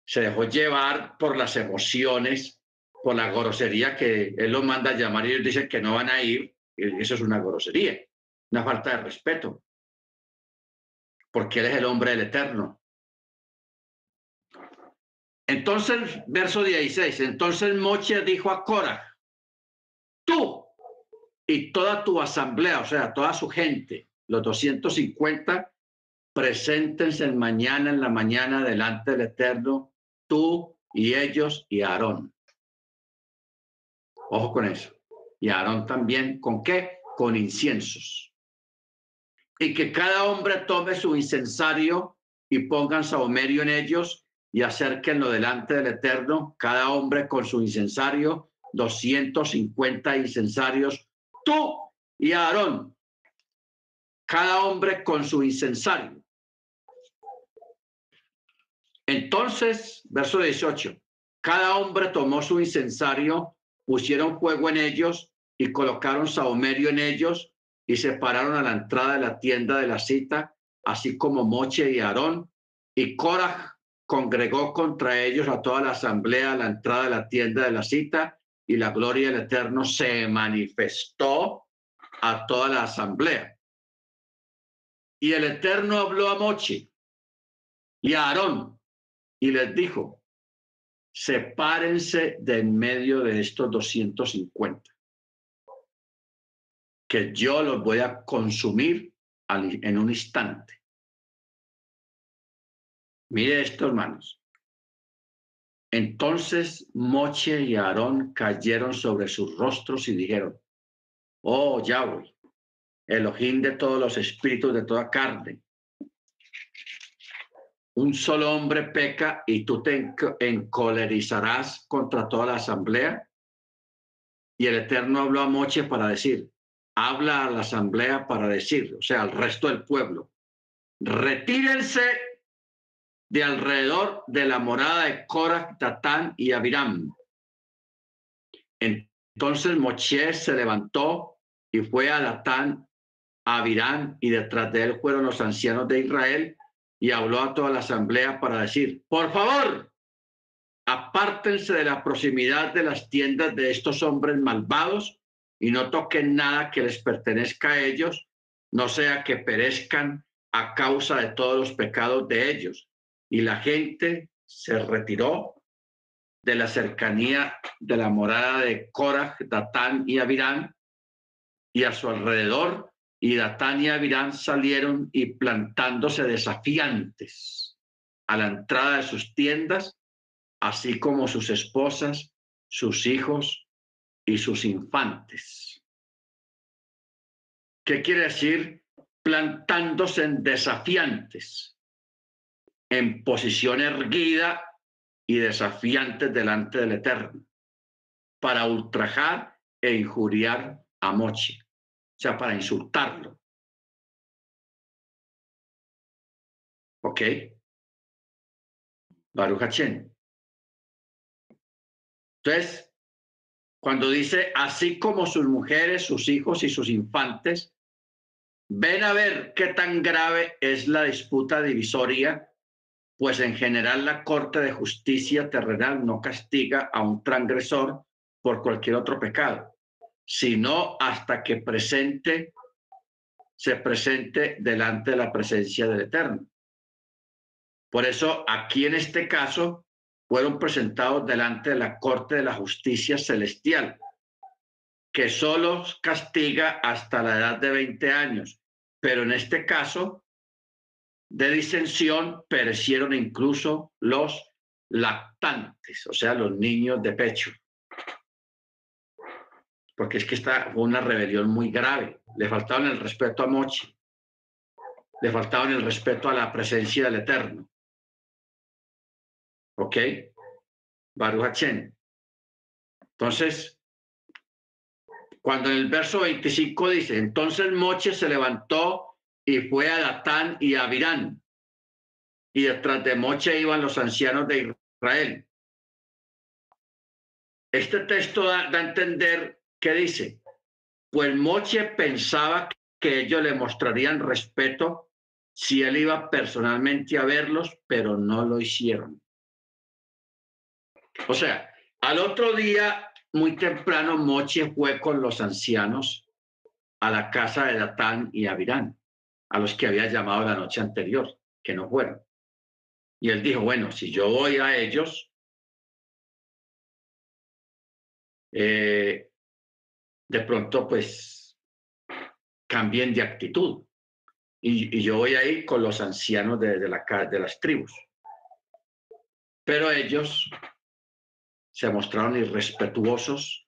se dejó llevar por las emociones, por la grosería que él los manda a llamar y ellos dicen que no van a ir, y eso es una grosería, una falta de respeto, porque él es el hombre del Eterno. Entonces, verso 16, entonces Moche dijo a Cora, tú y toda tu asamblea, o sea, toda su gente, los 250, preséntense mañana en la mañana delante del Eterno, tú y ellos y Aarón. Ojo con eso. Y Aarón también, ¿con qué? Con inciensos. Y que cada hombre tome su incensario y pongan sahumerio en ellos y acérquenlo delante del Eterno, cada hombre con su incensario, 250 incensarios, tú y Aarón, cada hombre con su incensario. Entonces, verso 18, cada hombre tomó su incensario, pusieron fuego en ellos y colocaron sahumerio en ellos y se pararon a la entrada de la tienda de la cita, así como Moche y Aarón. Y Coraj congregó contra ellos a toda la asamblea a la entrada de la tienda de la cita, y la gloria del Eterno se manifestó a toda la asamblea. Y el Eterno habló a Moche y a Aarón y les dijo: sepárense de en medio de estos 250, que yo los voy a consumir en un instante. Mire esto, hermanos. Entonces Moche y Aarón cayeron sobre sus rostros y dijeron: oh Yahweh, Elohim de todos los espíritus de toda carne, un solo hombre peca y tú te encolerizarás contra toda la asamblea. Y el Eterno habló a Moche para decir: habla a la asamblea para decir, o sea, al resto del pueblo, retírense de alrededor de la morada de Coraj, Datán y Abiram. Entonces Moche se levantó y fue a Datán, a Abiram, y detrás de él fueron los ancianos de Israel, y habló a toda la asamblea para decir: por favor, apártense de la proximidad de las tiendas de estos hombres malvados y no toquen nada que les pertenezca a ellos, no sea que perezcan a causa de todos los pecados de ellos. Y la gente se retiró de la cercanía de la morada de Coraj, Datán y Abiram, y a su alrededor, y Datán y Abiram salieron y plantándose desafiantes a la entrada de sus tiendas, así como sus esposas, sus hijos y sus infantes. ¿Qué quiere decir plantándose en desafiantes? En posición erguida y desafiantes delante del Eterno, para ultrajar e injuriar a Moche, o sea, para insultarlo. ¿Ok? Baruch Hashem. Entonces, cuando dice así como sus mujeres, sus hijos y sus infantes, ven a ver qué tan grave es la disputa divisoria, pues en general la Corte de Justicia terrenal no castiga a un transgresor por cualquier otro pecado, sino hasta que se presente delante de la presencia del Eterno. Por eso, aquí en este caso, fueron presentados delante de la Corte de la Justicia Celestial, que solo castiga hasta la edad de 20 años. Pero en este caso de disensión perecieron incluso los lactantes, o sea, los niños de pecho. Porque es que esta fue una rebelión muy grave. Le faltaban el respeto a Moche, le faltaban el respeto a la presencia del Eterno. ¿Ok? Baruch Hashem. Entonces, cuando en el verso 25 dice: entonces Moche se levantó y fue a Datán y a Abiram, y detrás de Moche iban los ancianos de Israel. Este texto da a entender que dice: pues Moche pensaba que ellos le mostrarían respeto si él iba personalmente a verlos, pero no lo hicieron. O sea, al otro día, muy temprano, Moche fue con los ancianos a la casa de Datán y Abiram, a los que había llamado la noche anterior, que no fueron. Y él dijo: bueno, si yo voy a ellos, de pronto pues cambien de actitud. y yo voy a ir con los ancianos de las tribus. Pero ellos se mostraron irrespetuosos.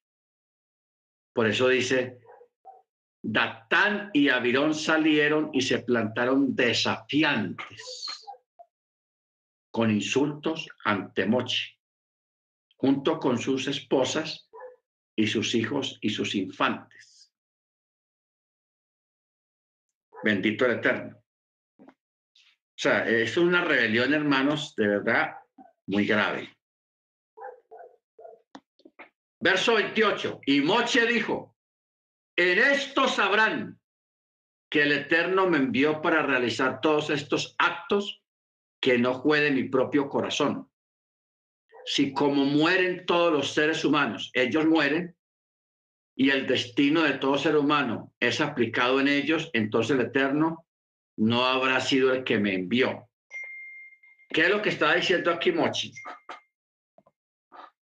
Por eso dice, Datán y Abirón salieron y se plantaron desafiantes con insultos ante Moche, junto con sus esposas y sus hijos y sus infantes. Bendito el Eterno. O sea, es una rebelión, hermanos, de verdad muy grave. Verso 28. Y Moche dijo, en esto sabrán que el Eterno me envió para realizar todos estos actos, que no fue de mi propio corazón. Si como mueren todos los seres humanos, ellos mueren, y el destino de todo ser humano es aplicado en ellos, entonces el Eterno no habrá sido el que me envió. ¿Qué es lo que está diciendo aquí Mochi?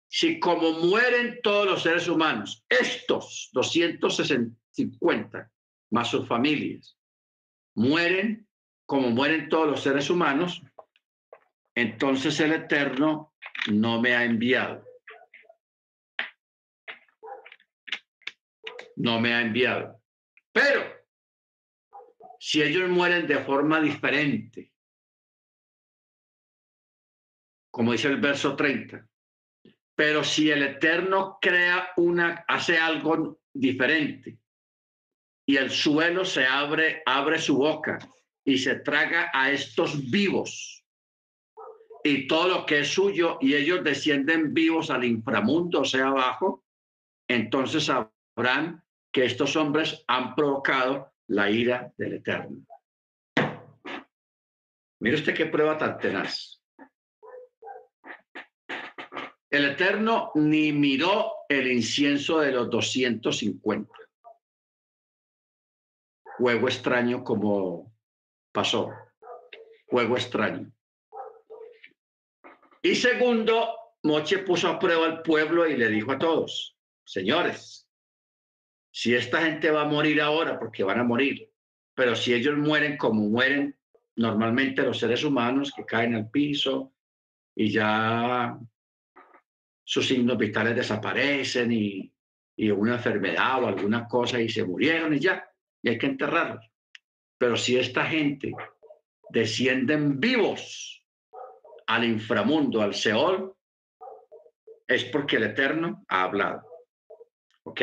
Si como mueren todos los seres humanos, estos 250 más sus familias, mueren como mueren todos los seres humanos, entonces el Eterno no me ha enviado. No me ha enviado. Pero si ellos mueren de forma diferente, como dice el verso 30, pero si el Eterno hace algo diferente y el suelo se abre su boca y se traga a estos vivos y todo lo que es suyo, y ellos descienden vivos al inframundo, o sea, abajo, entonces sabrán que estos hombres han provocado la ira del Eterno. Mire usted qué prueba tan tenaz. El Eterno ni miró el incienso de los 250. Juego extraño como pasó. Juego extraño. Y segundo, Moche puso a prueba al pueblo y le dijo a todos, señores, si esta gente va a morir ahora, porque van a morir, pero si ellos mueren como mueren normalmente los seres humanos, que caen al piso y ya sus signos vitales desaparecen y una enfermedad o alguna cosa y se murieron y ya, y hay que enterrarlos. Pero si esta gente descienden vivos al inframundo, al Seol, es porque el Eterno ha hablado. ¿Ok?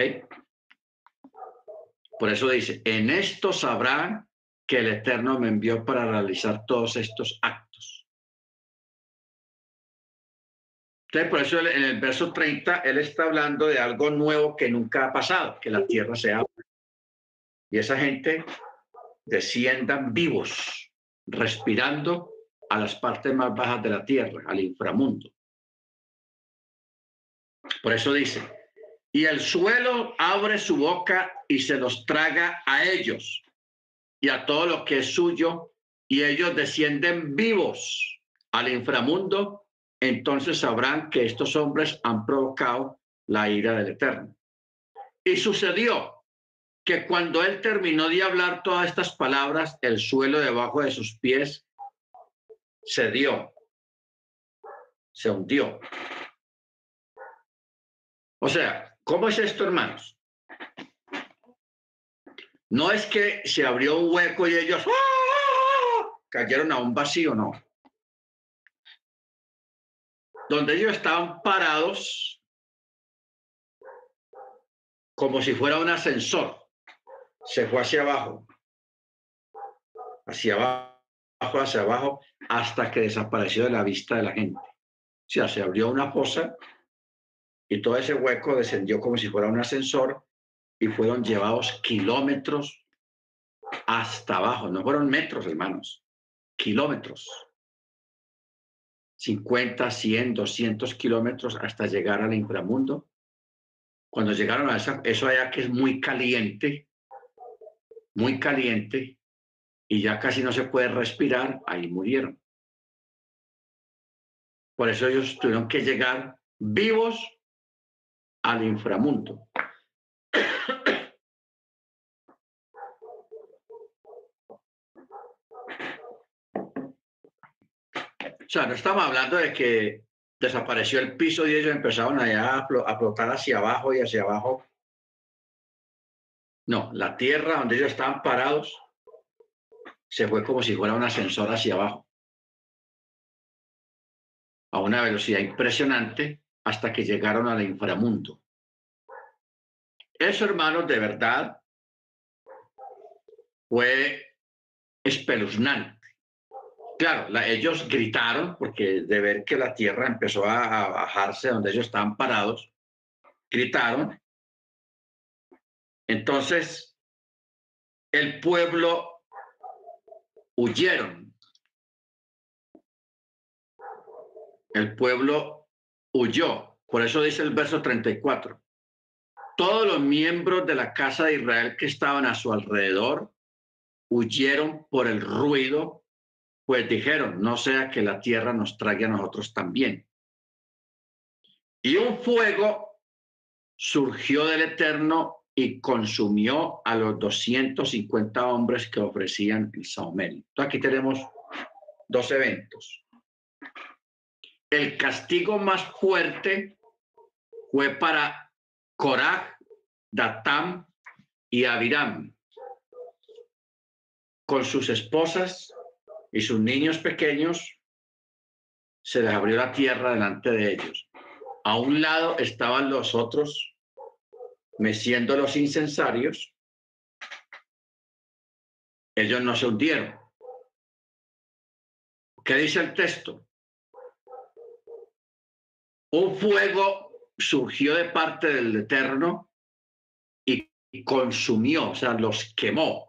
Por eso dice, en esto sabrán que el Eterno me envió para realizar todos estos actos. Entonces, por eso en el verso 30, él está hablando de algo nuevo que nunca ha pasado, que la tierra se abre. Y esa gente desciendan vivos, respirando a las partes más bajas de la tierra, al inframundo. Por eso dice, y el suelo abre su boca y se los traga a ellos y a todo lo que es suyo, y ellos descienden vivos al inframundo, entonces sabrán que estos hombres han provocado la ira del Eterno. Y sucedió que cuando él terminó de hablar todas estas palabras, el suelo debajo de sus pies se hundió. O sea, ¿cómo es esto, hermanos? No es que se abrió un hueco y ellos cayeron a un vacío, no. Donde ellos estaban parados como si fuera un ascensor, se fue hacia abajo, hasta que desapareció de la vista de la gente. O sea, se abrió una fosa y todo ese hueco descendió como si fuera un ascensor y fueron llevados kilómetros hasta abajo. No fueron metros, hermanos, kilómetros. 50, 100, 200 kilómetros hasta llegar al inframundo. Cuando llegaron a eso allá que es muy caliente, y ya casi no se puede respirar, ahí murieron. Por eso ellos tuvieron que llegar vivos al inframundo. sea, no estamos hablando de que desapareció el piso y ellos empezaron allá a flotar hacia abajo y hacia abajo. No, la tierra donde ellos estaban parados se fue como si fuera un ascensor hacia abajo, a una velocidad impresionante, hasta que llegaron al inframundo. Eso, hermanos, de verdad fue espeluznante. Claro, ellos gritaron porque de ver que la tierra empezó a bajarse donde ellos estaban parados, gritaron. Entonces, el pueblo huyeron. El pueblo huyó. Por eso dice el verso 34. Todos los miembros de la casa de Israel que estaban a su alrededor huyeron por el ruido, pues dijeron, no sea que la tierra nos trague a nosotros también. Y un fuego surgió del Eterno y consumió a los 250 hombres que ofrecían el sahumerio. Entonces aquí tenemos dos eventos. El castigo más fuerte fue para Coraj, Datán y Abiram, con sus esposas y sus niños pequeños. Se les abrió la tierra delante de ellos. A un lado estaban los otros meciendo los incensarios. Ellos no se hundieron. ¿Qué dice el texto? Un fuego surgió de parte del Eterno y consumió, o sea, los quemó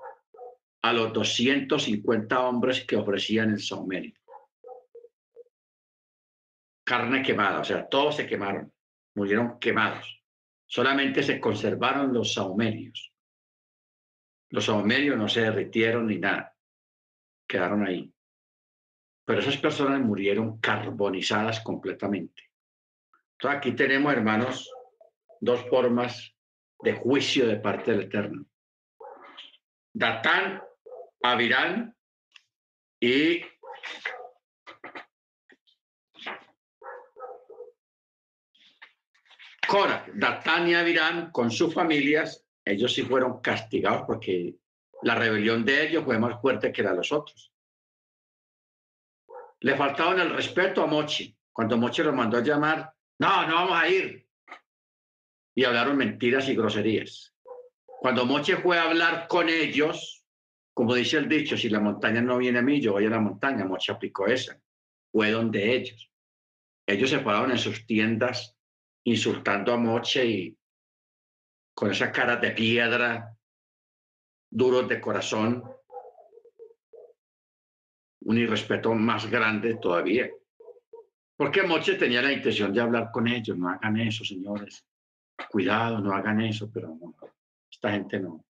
a los 250 hombres que ofrecían el sahumerio. Carne quemada, o sea, todos se quemaron, murieron quemados. Solamente se conservaron los sahumerios. Los sahumerios no se derritieron ni nada, quedaron ahí. Pero esas personas murieron carbonizadas completamente. Entonces aquí tenemos, hermanos, dos formas de juicio de parte del Eterno. Datán, Abiram y Cora. Datán y Abiram con sus familias, ellos sí fueron castigados porque la rebelión de ellos fue más fuerte que la de los otros. Le faltaban el respeto a Mochi. Cuando Mochi los mandó a llamar, no, no vamos a ir. Y hablaron mentiras y groserías. Cuando Moche fue a hablar con ellos, como dice el dicho, si la montaña no viene a mí, yo voy a la montaña. Moche aplicó esa. Fue donde ellos. Ellos se pararon en sus tiendas insultando a Moche y con esa cara de piedra, duros de corazón, un irrespeto más grande todavía. Porque Moche tenía la intención de hablar con ellos. No hagan eso, señores. Cuidado, no hagan eso, pero no, esta gente no.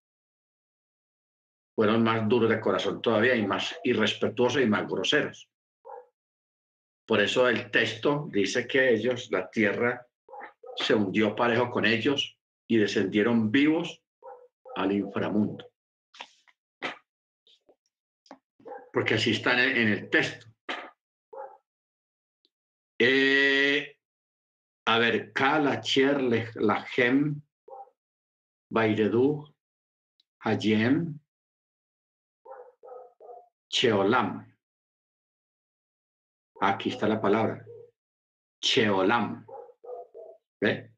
Fueron más duros de corazón todavía y más irrespetuosos y más groseros. Por eso el texto dice que ellos, la tierra, se hundió parejo con ellos y descendieron vivos al inframundo. Porque así está en el texto. A ver, Kala, Cher, Lahem, Bairedu, Hayem, Cheolam. Aquí está la palabra. Cheolam. ¿Ve?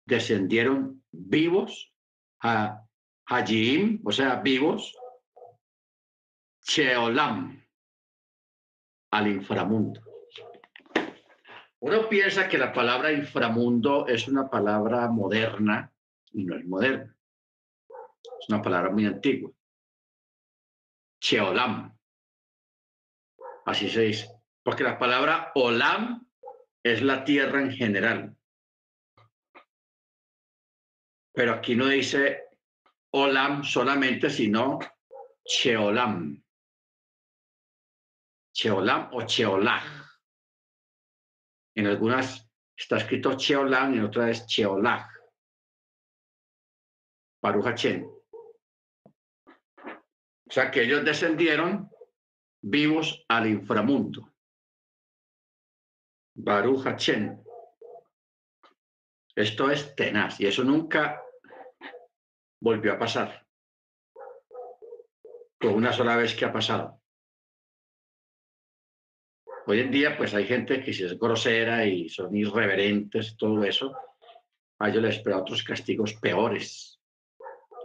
Descendieron vivos a Hayim, o sea, vivos, Cheolam, al inframundo. Uno piensa que la palabra inframundo es una palabra moderna y no es moderna. Es una palabra muy antigua. Cheolam. Así se dice. Porque la palabra olam es la tierra en general. Pero aquí no dice olam solamente, sino cheolam. Cheolam o cheolaj. En algunas está escrito cheolam y en otras es cheolaj. Baruch Hashem. O sea que ellos descendieron vivos al inframundo. Baruch Hashem. Esto es tenaz y eso nunca volvió a pasar. Fue una sola vez que ha pasado. Hoy en día, pues hay gente que si es grosera y son irreverentes, todo eso, a ellos les espera otros castigos peores.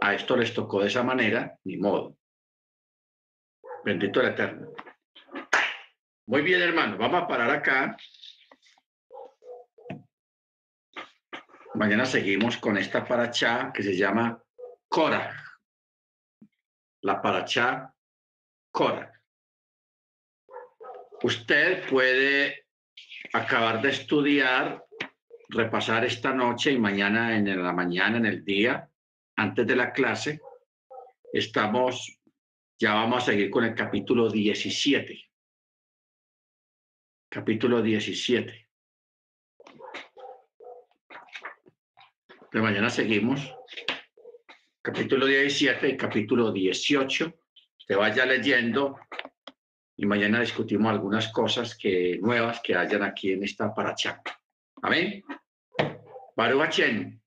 A esto les tocó de esa manera, ni modo. Bendito el Eterno. Muy bien, hermano, vamos a parar acá. Mañana seguimos con esta parachá que se llama Korah. La parachá Korah. Usted puede acabar de estudiar, repasar esta noche y mañana en la mañana, en el día, antes de la clase, ya vamos a seguir con el capítulo 17. Capítulo 17. De mañana seguimos. Capítulo 17 y capítulo 18. Te vaya leyendo y mañana discutimos algunas cosas nuevas que hayan aquí en esta parachá. Amén. Baruch Hashem.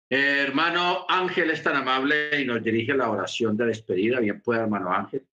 Hermano Ángel es tan amable y nos dirige la oración de despedida. Bien pueda, hermano Ángel.